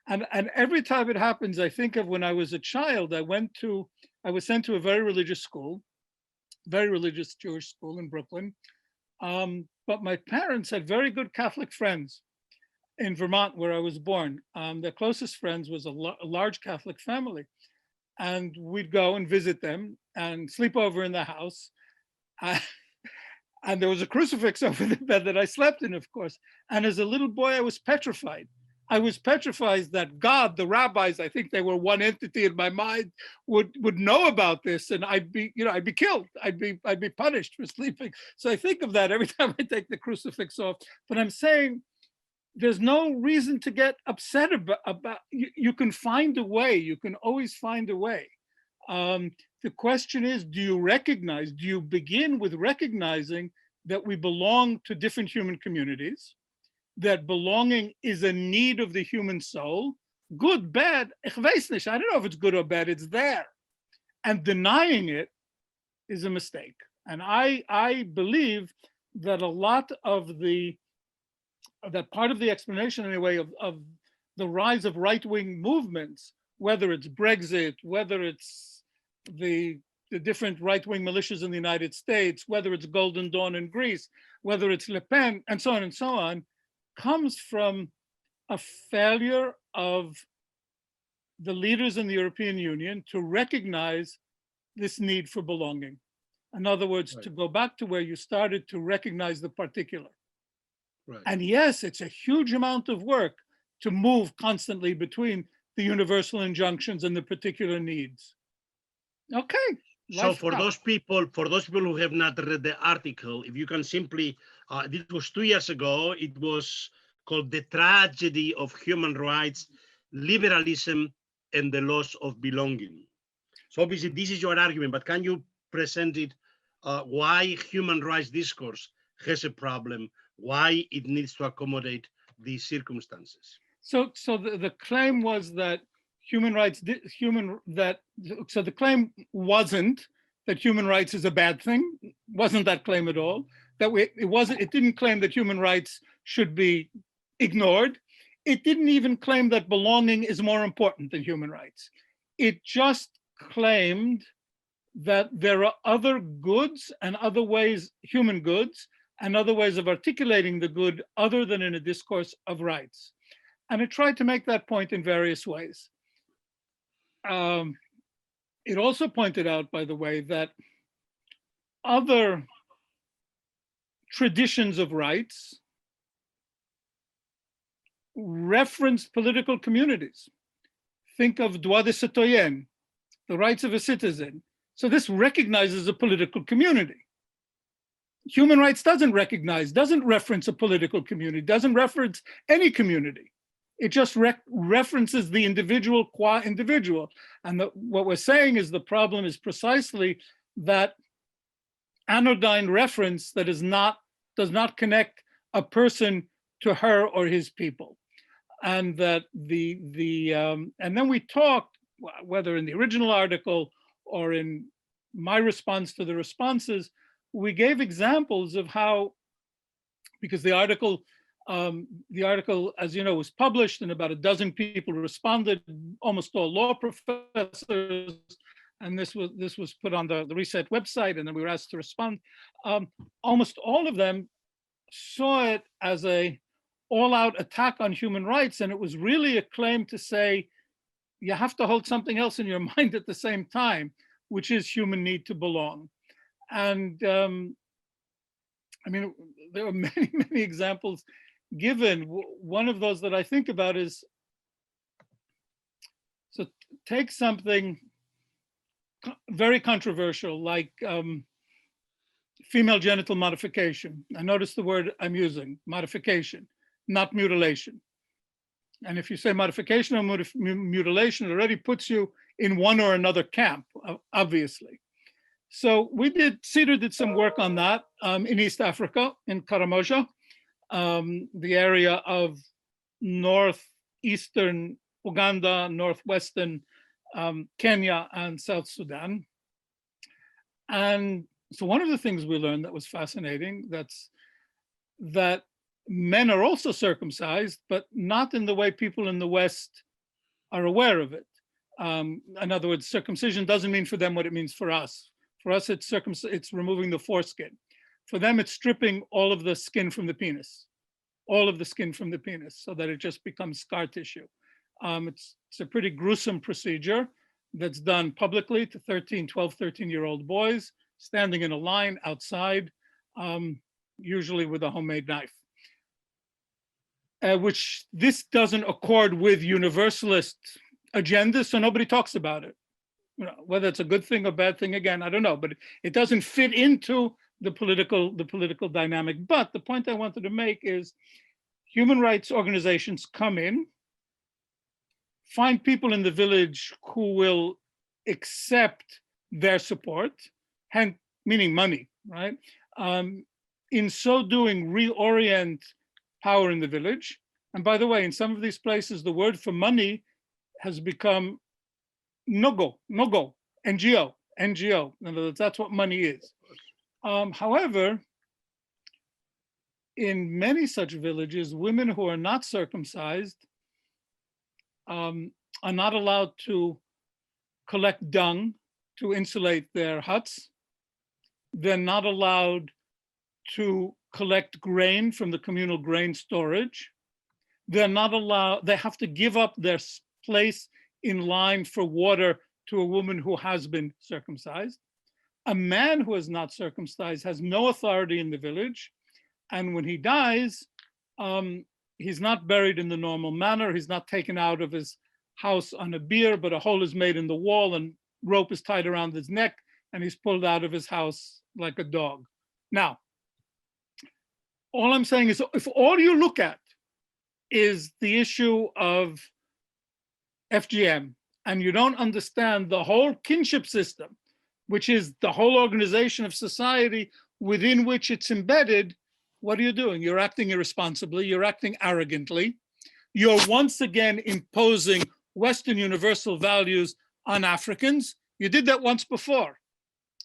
And every time it happens, I think of when I was a child, I was sent to a very religious school, very religious Jewish school in Brooklyn. But my parents had very good Catholic friends in Vermont, where I was born. Their closest friends was a large Catholic family. And we'd go and visit them and sleep over in the house. And there was a crucifix over the bed that I slept in, of course. And as a little boy, I was petrified. I was petrified that God, the rabbis, I think they were one entity in my mind, would know about this, and I'd be killed. I'd be punished for sleeping. So I think of that every time I take the crucifix off. But I'm saying there's no reason to get upset about. You can find a way. You can always find a way. The question is, do you begin with recognizing that we belong to different human communities, that belonging is a need of the human soul, good, bad, ich weiß nicht, I don't know if it's good or bad, it's there. And denying it is a mistake. And I believe that a lot of that part of the explanation anyway of the rise of right-wing movements, whether it's Brexit, whether it's the different right-wing militias in the United States, whether it's Golden Dawn in Greece, whether it's Le Pen, and so on, comes from a failure of the leaders in the European Union to recognize this need for belonging. In other words, right, to go back to where you started, to recognize the particular. Right. And yes, it's a huge amount of work to move constantly between the universal injunctions and the particular needs. Okay. So for those people who have not read the article, if you can simply, this was 2 years ago, it was called The Tragedy of Human Rights, Liberalism and the Loss of Belonging. So obviously this is your argument, but can you present it, why human rights discourse has a problem, why it needs to accommodate these circumstances? So the claim was that the claim wasn't that human rights is a bad thing, wasn't that claim at all. It didn't claim that human rights should be ignored. It didn't even claim that belonging is more important than human rights. It just claimed that there are other goods and other ways, human goods, and other ways of articulating the good other than in a discourse of rights. And it tried to make that point in various ways. It also pointed out, by the way, that other traditions of rights reference political communities. Think of droit de citoyen, the rights of a citizen. So this recognizes a political community. Human rights doesn't reference a political community, doesn't reference any community. It just references the individual qua individual. And what we're saying is the problem is precisely that anodyne reference that does not connect a person to her or his people. And that and then we talked, whether in the original article or in my response to the responses, we gave examples of how, because the article, as you know, was published and about a dozen people responded, almost all law professors, and this was put on the Reset website, and then we were asked to respond. Almost all of them saw it as a all-out attack on human rights, and it was really a claim to say, you have to hold something else in your mind at the same time, which is human need to belong. And I mean, there are many, many examples given. One of those that I think about is, so take something very controversial like female genital modification. I notice the word I'm using, modification, not mutilation. And if you say modification or mutilation, it already puts you in one or another camp, obviously. So CEDAR did some work on that in East Africa, in Karamoja, the area of northeastern Uganda, northwestern Kenya, and South Sudan. And so one of the things we learned that was fascinating, that men are also circumcised, but not in the way people in the West are aware of it. In other words, circumcision doesn't mean for them what it means for us. For us, it's removing the foreskin. For them, it's stripping all of the skin from the penis, so that it just becomes scar tissue. It's a pretty gruesome procedure that's done publicly to 12, 13-year-old boys, standing in a line outside, usually with a homemade knife. Which this doesn't accord with universalist agendas, so nobody talks about it. You know, whether it's a good thing or bad thing, again, I don't know, but it doesn't fit into the political dynamic. But the point I wanted to make is human rights organizations come in, find people in the village who will accept their support, meaning money, right? In so doing, reorient power in the village. And by the way, in some of these places, the word for money has become NGO. In other words, that's what money is. However, in many such villages, women who are not circumcised are not allowed to collect dung to insulate their huts. They're not allowed to collect grain from the communal grain storage. They're not allowed, they have to give up their place in line for water to a woman who has been circumcised. A man who is not circumcised has no authority in the village. And when he dies, he's not buried in the normal manner. He's not taken out of his house on a bier, but a hole is made in the wall and rope is tied around his neck and he's pulled out of his house like a dog. Now, all I'm saying is if all you look at is the issue of FGM and you don't understand the whole kinship system, which is the whole organization of society within which it's embedded, what are you doing? You're acting irresponsibly, you're acting arrogantly. You're once again imposing Western universal values on Africans. You did that once before.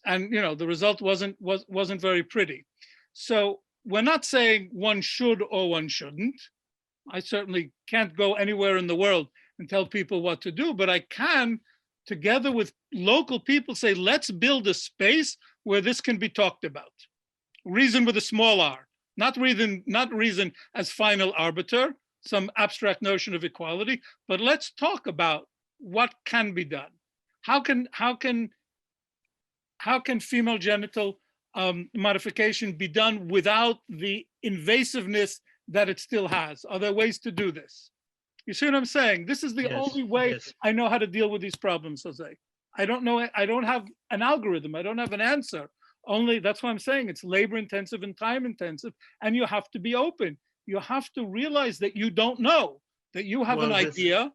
And you know the result wasn't very pretty. So we're not saying one should or one shouldn't. I certainly can't go anywhere in the world and tell people what to do, but I can, together with local people, say, let's build a space where this can be talked about. Reason with a small r, not reason as final arbiter, some abstract notion of equality, but let's talk about what can be done. How can female genital modification be done without the invasiveness that it still has? Are there ways to do this? You see what I'm saying? This is the only way I know how to deal with these problems, Jose. I don't know. I don't have an algorithm. I don't have an answer. Only that's why I'm saying it's labor intensive and time intensive, and you have to be open. You have to realize that you don't know, that you have an Well, idea.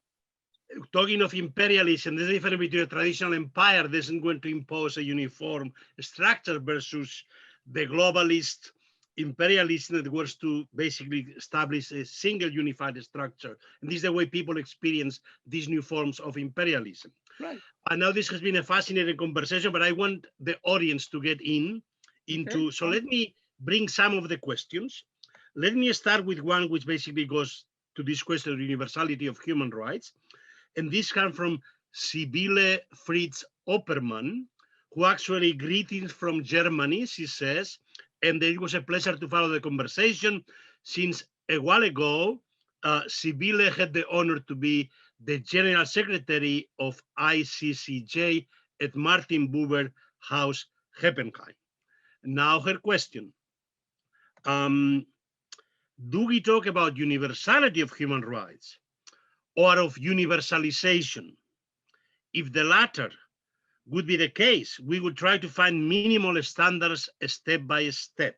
talking of imperialism, the difference between a traditional empire that isn't going to impose a uniform structure versus the globalist imperialism that was to basically establish a single unified structure. And this is the way people experience these new forms of imperialism. Right. I know this has been a fascinating conversation, but I want the audience to get into. Okay. So let me bring some of the questions. Let me start with one which basically goes to this question of universality of human rights. And this comes from Sibylle Fritz Oppermann, who actually greetings from Germany, she says, and it was a pleasure to follow the conversation. Since a while ago, Sibylle had the honor to be the General Secretary of ICCJ at Martin Buber House, Heppenheim. Now her question. Do we talk about universality of human rights or of universalization? If the latter would be the case, we would try to find minimal standards step by step,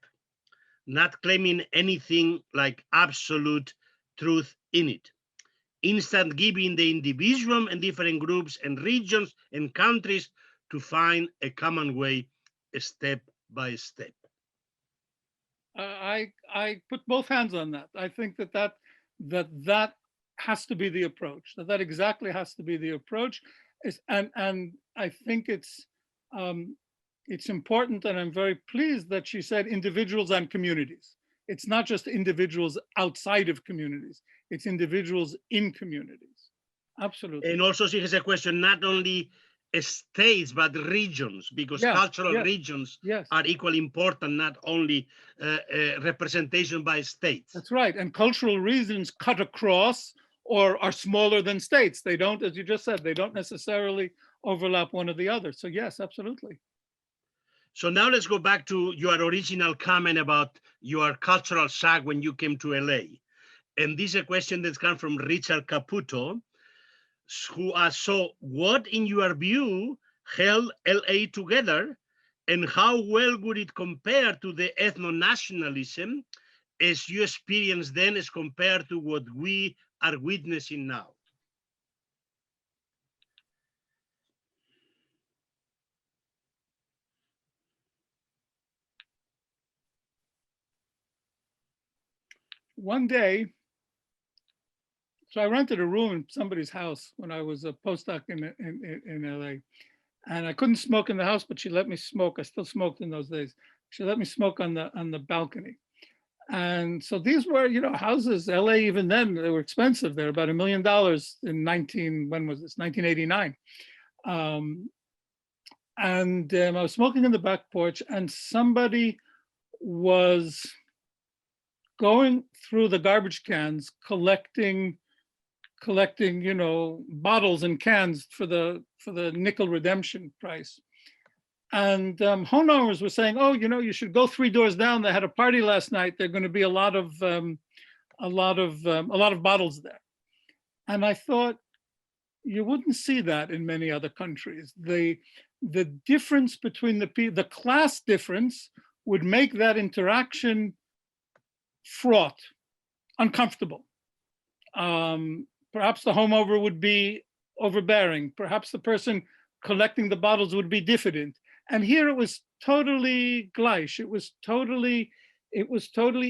not claiming anything like absolute truth in it. Instead, giving the individual and different groups and regions and countries to find a common way step by step. I put both hands on that. I think that has to be the approach. That exactly has to be the approach. And I think it's important, and I'm very pleased that she said individuals and communities. It's not just individuals outside of communities. It's individuals in communities. Absolutely. And also she has a question, not only states, but regions, because cultural regions are equally important, not only representation by states. That's right. And cultural regions cut across or are smaller than states. They don't, as you just said, they don't necessarily overlap one or the other. So yes, absolutely. So now let's go back to your original comment about your cultural shock when you came to LA. And this is a question that's come from Richard Caputo, who asked, so what in your view held LA together, and how well would it compare to the ethno-nationalism as you experienced then as compared to what we are witnessing now? One day, so I rented a room in somebody's house when I was a postdoc in LA, and I couldn't smoke in the house, but she let me smoke. I still smoked in those days. She let me smoke on the balcony. And so these were, you know, houses, LA, even then, they were expensive. They're about $1 million in when was this, 1989. I was smoking in the back porch, and somebody was going through the garbage cans, collecting, you know, bottles and cans for the nickel redemption price. And homeowners were saying, oh, you know, you should go 3 doors down. They had a party last night. There're going to be a lot of bottles there. And I thought, you wouldn't see that in many other countries. The difference between the class difference would make that interaction fraught, uncomfortable. Perhaps the homeowner would be overbearing. Perhaps the person collecting the bottles would be diffident. And here it was totally gleich. It was totally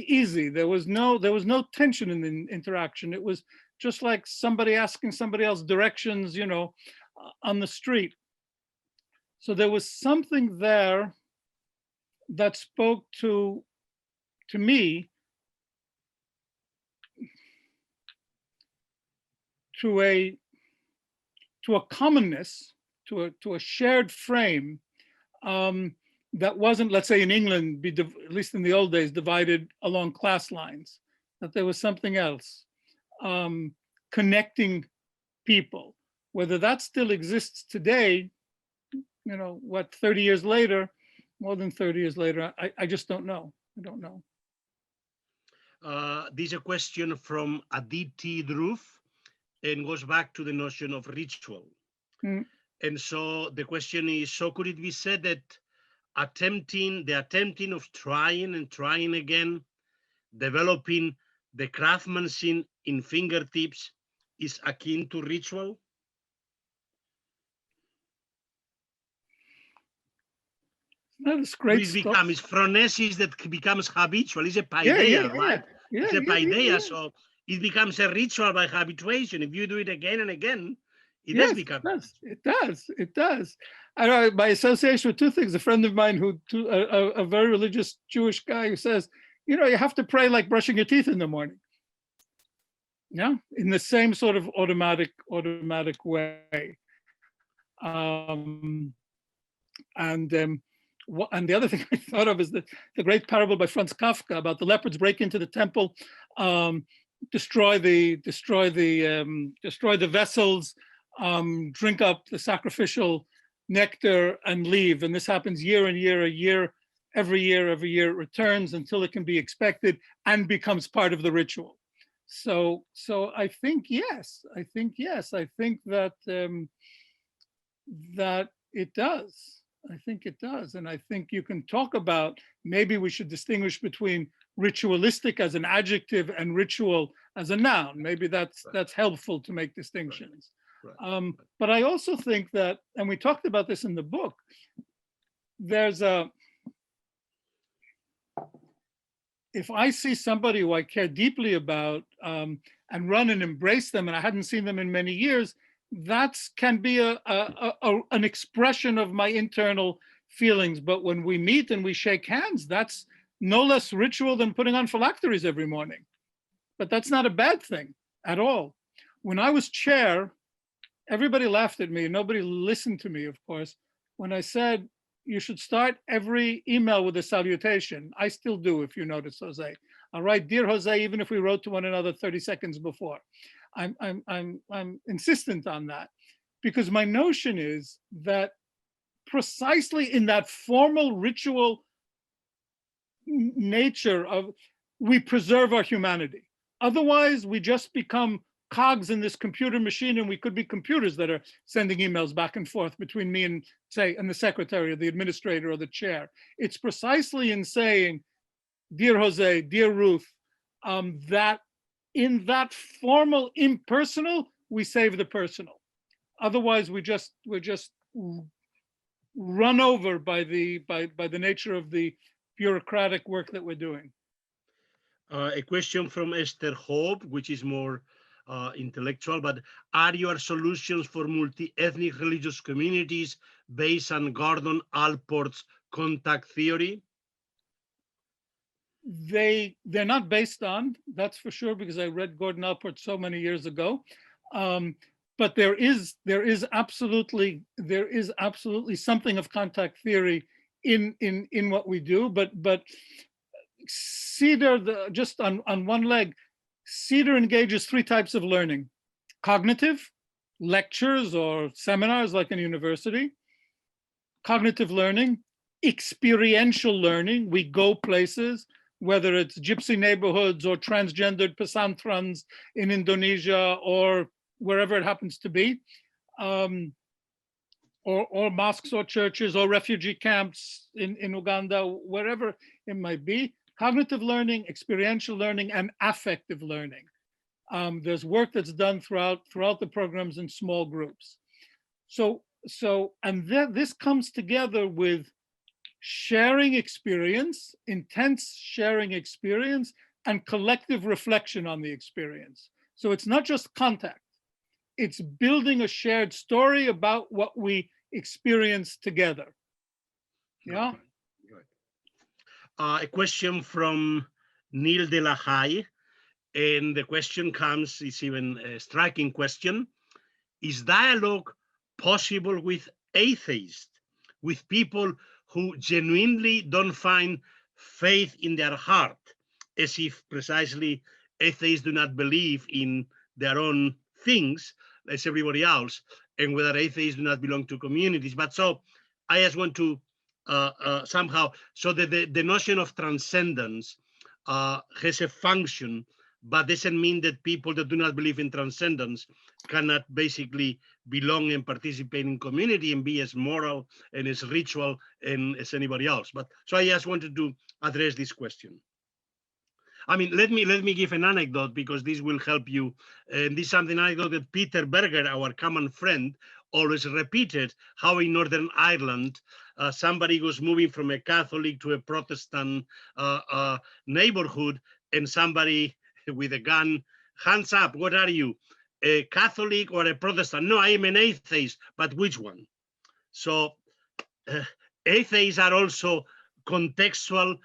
easy. There was no tension in the interaction. It was just like somebody asking somebody else directions, you know, on the street. So there was something there that spoke to me, to a commonness, to a shared frame that wasn't, let's say in England, at least in the old days, divided along class lines, that there was something else connecting people. Whether that still exists today, you know, what, 30 years later, more than 30 years later, I just don't know. I don't know. This is a question from Aditi Dhruv and goes back to the notion of ritual. And so the question is, so could it be said that the attempting of trying and trying again, developing the craftsmanship in fingertips is akin to ritual? That's What great it stuff. becomes phronesis that becomes habitual. It's a Yeah, yeah, paideia, yeah, right? yeah, It's a yeah, yeah, paideia. yeah. So it becomes a ritual by habituation. If you do it again and again, it does Yes, it become. does. It does. It does. I know by association with two things. A friend of mine a very religious Jewish guy who says, you know, you have to pray like brushing your teeth in the morning. Yeah, in the same sort of automatic way. And and the other thing I thought of is the great parable by Franz Kafka about the leopards break into the temple, destroy the vessels, drink up the sacrificial nectar, and leave. And this happens year and year, every year it returns until it can be expected and becomes part of the ritual. So I think yes, I think that that it does. I think it does. And I think you can talk about, maybe we should distinguish between ritualistic as an adjective and ritual as a noun. Maybe that's helpful to make distinctions. Right. But I also think that, and we talked about this in the book, if I see somebody who I care deeply about and run and embrace them, and I hadn't seen them in many years, that can be an expression of my internal feelings. But when we meet and we shake hands, that's no less ritual than putting on phylacteries every morning. But that's not a bad thing at all. When I was chair, everybody laughed at me. Nobody listened to me, of course, when I said, you should start every email with a salutation. I still do, if you notice, Jose. I'll write, dear Jose, even if we wrote to one another 30 seconds before. I'm insistent on that, because my notion is that precisely in that formal ritual nature of, we preserve our humanity. Otherwise, we just become cogs in this computer machine, and we could be computers that are sending emails back and forth between me and, say, and the secretary or the administrator or the chair. It's precisely in saying, dear Jose, dear Ruth, that in that formal impersonal, we save the personal. Otherwise, we're just run over by the nature of the bureaucratic work that we're doing. A question from Esther Hope, which is more intellectual, but are your solutions for multi-ethnic religious communities based on Gordon Allport's contact theory? They're not based on, that's for sure, because I read Gordon Allport so many years ago. But there is absolutely something of contact theory in what we do. But CEDAR, just on one leg, CEDAR engages three types of learning: cognitive, lectures or seminars like in a university; cognitive learning, experiential learning, we go places, whether it's gypsy neighborhoods or transgendered pesanthrans in Indonesia or wherever it happens to be, or mosques or churches or refugee camps in Uganda, wherever it might be. Cognitive learning, experiential learning, and affective learning. There's work that's done throughout the programs in small groups. And this comes together with sharing experience, intense sharing experience, and collective reflection on the experience. So it's not just contact, it's building a shared story about what we experience together. Yeah. A question from Neil De La Haye, and the question comes, it's even a striking question: is dialogue possible with atheists, with people who genuinely don't find faith in their heart, as if precisely atheists do not believe in their own things as everybody else, and whether atheists do not belong to communities? But so I just want to somehow, so that the notion of transcendence has a function but doesn't mean that people that do not believe in transcendence cannot basically belong and participate in community and be as moral and as ritual and as anybody else. But so I just wanted to address this question. I mean, let me give an anecdote because this will help you. And this is something anecdote that Peter Berger, our common friend, always repeated, how in Northern Ireland, somebody was moving from a Catholic to a Protestant neighborhood, and somebody with a gun, hands up, what are you, a Catholic or a Protestant? No, I am an atheist, but which one? So atheists are also contextual,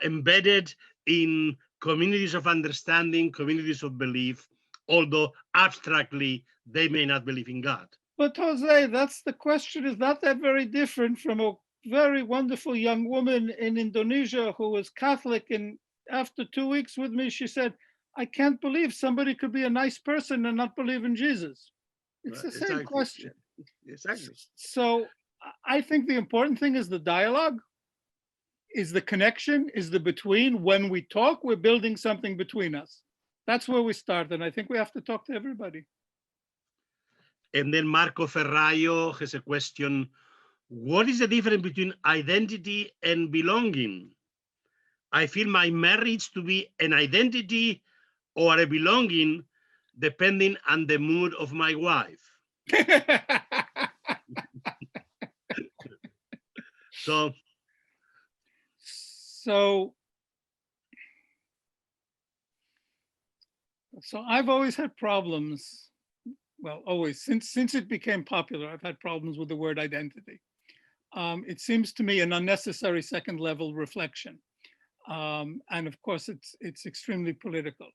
embedded in communities of understanding, communities of belief, although abstractly they may not believe in God. But Jose, that's the question, is not that very different from a very wonderful young woman in Indonesia who was Catholic, and after 2 weeks with me, she said, I can't believe somebody could be a nice person and not believe in Jesus. It's the same question. Exactly. So I think the important thing is the dialogue, is the connection, is the between. When we talk, we're building something between us. That's where we start. And I think we have to talk to everybody. And then Marco Ferraio has a question. What is the difference between identity and belonging? I feel my marriage to be an identity or a belonging depending on the mood of my wife. So I've always had problems. Well, always, since it became popular, I've had problems with the word identity. It seems to me an unnecessary second level reflection. And of course, it's extremely political.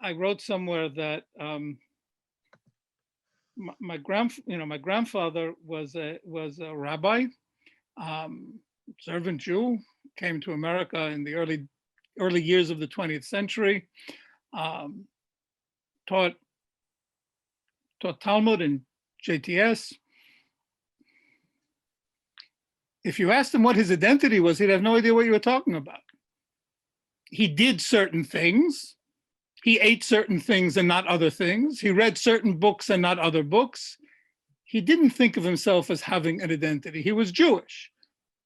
I wrote somewhere that my grandfather was a rabbi, observant Jew, came to America in the early years of the 20th century, taught Talmud and JTS. If you asked him what his identity was, he'd have no idea what you were talking about. He did certain things. He ate certain things and not other things. He read certain books and not other books. He didn't think of himself as having an identity. He was Jewish.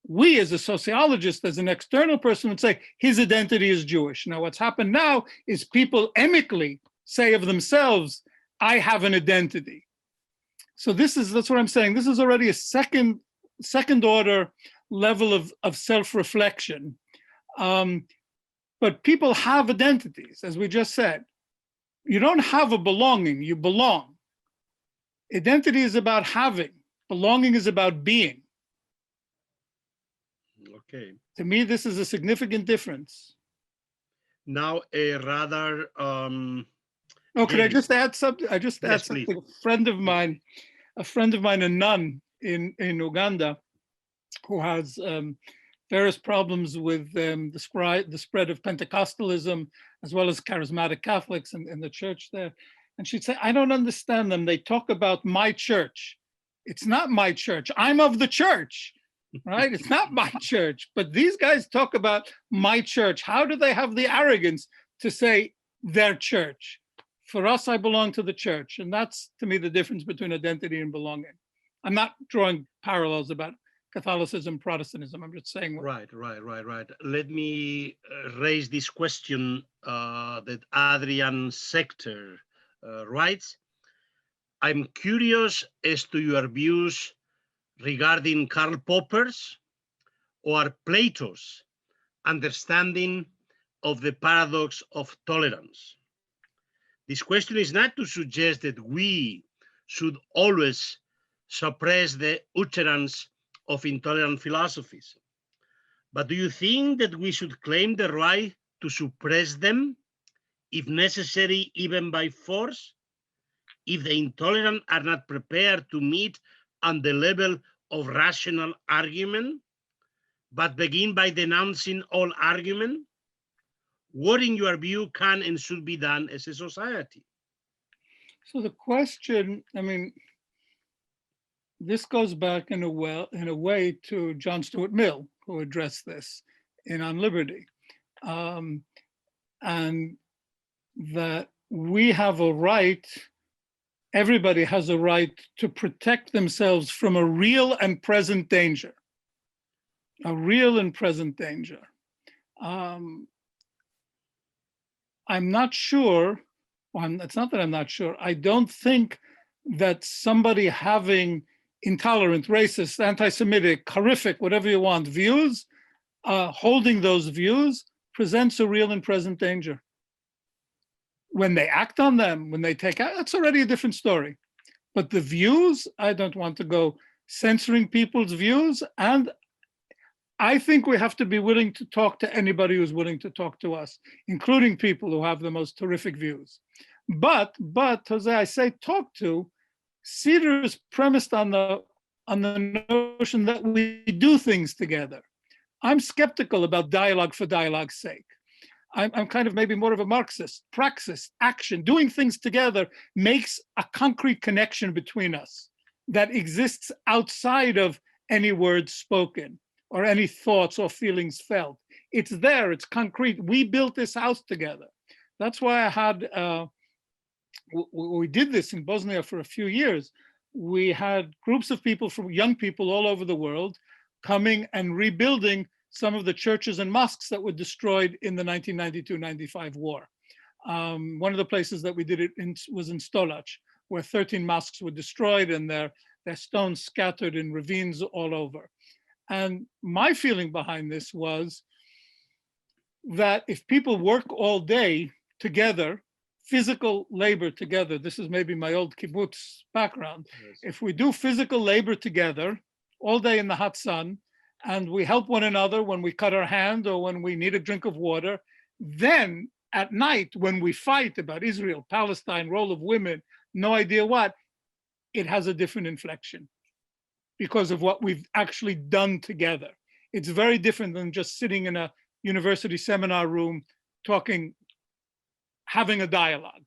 We, as a sociologist, as an external person, would say his identity is Jewish. Now, what's happened now is people amicably say of themselves, I have an identity. So that's what I'm saying. This is already a second order level of self-reflection. But people have identities, as we just said. You don't have a belonging, you belong. Identity is about having, belonging is about being. Okay. To me, this is a significant difference. Now, a rather could I just add something? Yes, please. A friend of mine, a nun in Uganda, who has various problems with the spread of Pentecostalism, as well as charismatic Catholics in the church there. And she'd say, I don't understand them. They talk about my church. It's not my church. I'm of the church, right? It's not my church. But these guys talk about my church. How do they have the arrogance to say their church? For us, I belong to the church. And that's, to me, the difference between identity and belonging. I'm not drawing parallels about Catholicism, Protestantism. I'm just saying. Right. Let me raise this question that Adrian Sector writes. I'm curious as to your views regarding Karl Popper's or Plato's understanding of the paradox of tolerance. This question is not to suggest that we should always suppress the utterance of intolerant philosophies, but do you think that we should claim the right to suppress them, if necessary, even by force, if the intolerant are not prepared to meet on the level of rational argument, but begin by denouncing all argument? What, in your view, can and should be done as a society? So the question, I mean, this goes back in a way to John Stuart Mill, who addressed this in On Liberty. And that we have a right, everybody has a right to protect themselves from a real and present danger. A real and present danger. I'm not sure, well, it's not that I'm not sure, I don't think that somebody having intolerant, racist, anti-Semitic, horrific, whatever you want, views, holding those views presents a real and present danger. When they act on them, when they take out, that's already a different story. But the views, I don't want to go censoring people's views. And I think we have to be willing to talk to anybody who's willing to talk to us, including people who have the most terrific views. But Jose, I say talk to, Cedar is premised on the notion that we do things together. I'm skeptical about dialogue for dialogue's sake. I'm kind of maybe more of a Marxist. Praxis, action, doing things together makes a concrete connection between us that exists outside of any words spoken or any thoughts or feelings felt. It's there, it's concrete. We built this house together. That's why I had, we did this in Bosnia for a few years. We had groups of people, from young people all over the world, coming and rebuilding some of the churches and mosques that were destroyed in the 1992-95 war. One of the places that we did it in was in Stolac, where 13 mosques were destroyed and their stones scattered in ravines all over. And my feeling behind this was that if people work all day together, physical labor together, this is maybe my old kibbutz background, yes. If we do physical labor together all day in the hot sun, and we help one another when we cut our hand or when we need a drink of water, then at night when we fight about Israel, Palestine, role of women, no idea what, it has a different inflection because of what we've actually done together. It's very different than just sitting in a university seminar room talking, having a dialogue,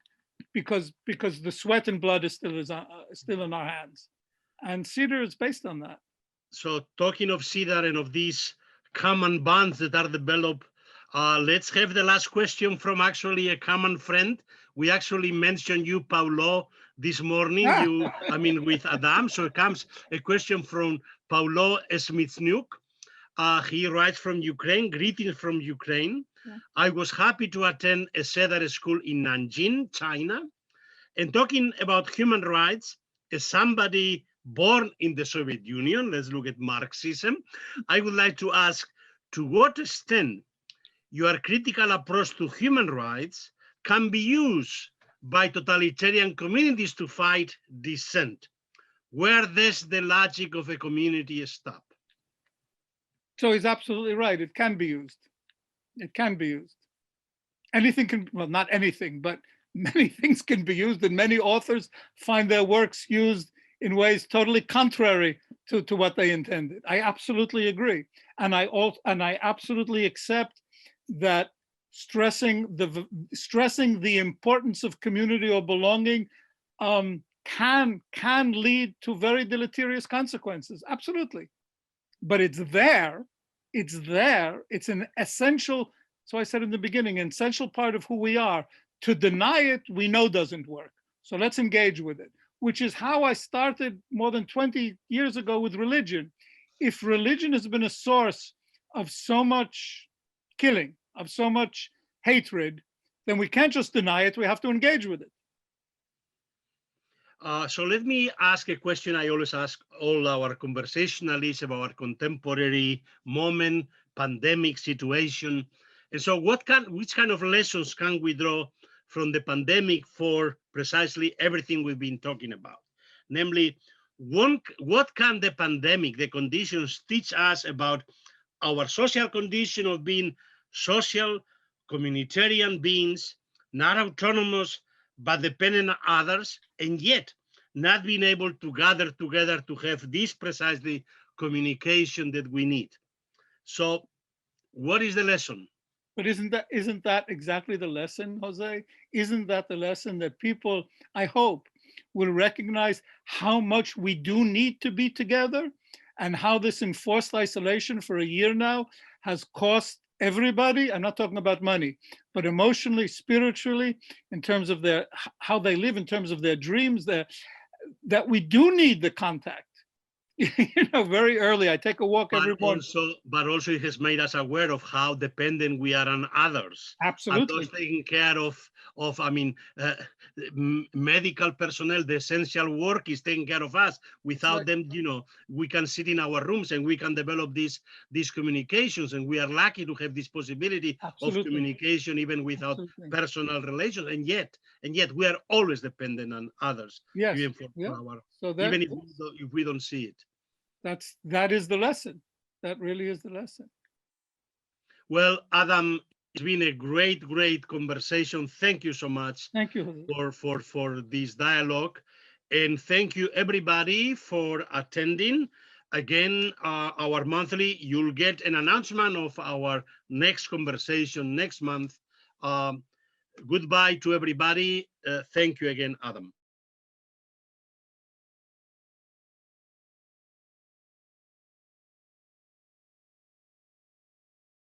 because the sweat and blood is still in our hands. And Cedar is based on that. So talking of Cedar and of these common bonds that are developed, let's have the last question from actually a common friend. We actually mentioned you, Paulo, this morning, with Adam. So it comes a question from Paulo Smitsnuk. He writes from Ukraine, greetings from Ukraine. Yeah. I was happy to attend a Cedar school in Nanjing, China. And talking about human rights, as somebody born in the Soviet Union, let's look at Marxism, I would like to ask, to what extent your critical approach to human rights can be used by totalitarian communities to fight dissent? Where does the logic of a community stop? So he's absolutely right. It can be used. It can be used. Anything can, well, not anything, but many things can be used, and many authors find their works used in ways totally contrary to what they intended. I absolutely agree. And I absolutely accept that stressing the importance of community or belonging can lead to very deleterious consequences. Absolutely. But it's there. It's an essential, so I said in the beginning, an essential part of who we are. To deny it, we know doesn't work. So let's engage with it, which is how I started more than 20 years ago with religion. If religion has been a source of so much killing, of so much hatred, then we can't just deny it, we have to engage with it. So let me ask a question I always ask all our conversationalists about our contemporary moment, pandemic situation. And so which kind of lessons can we draw from the pandemic for precisely everything we've been talking about? Namely, what can the pandemic, the conditions, teach us about our social condition of being social, communitarian beings, not autonomous, but dependent on others, and yet not being able to gather together to have this precisely communication that we need? So what is the lesson? But isn't that exactly the lesson, Jose? Isn't that the lesson that people, I hope, will recognize how much we do need to be together, and how this enforced isolation for a year now has cost everybody. I'm not talking about money, but emotionally, spiritually, in terms of how they live, in terms of their dreams, that we do need the contact. Very early, I take a walk every morning. But also it has made us aware of how dependent we are on others. Absolutely. And those taking care of medical personnel, the essential work is taking care of us. Without Right. them, we can sit in our rooms and we can develop these communications. And we are lucky to have this possibility Absolutely. of communication, even without Absolutely. personal relations. And yet we are always dependent on others. Yes. Even for Yeah. our, So even if we don't see it. that is the lesson. That really is the lesson. Well, Adam, it's been a great conversation. Thank you so much Thank you. for this dialogue. And thank you everybody for attending. Again, our monthly, you'll get an announcement of our next conversation next month. Goodbye to everybody. Thank you again, Adam.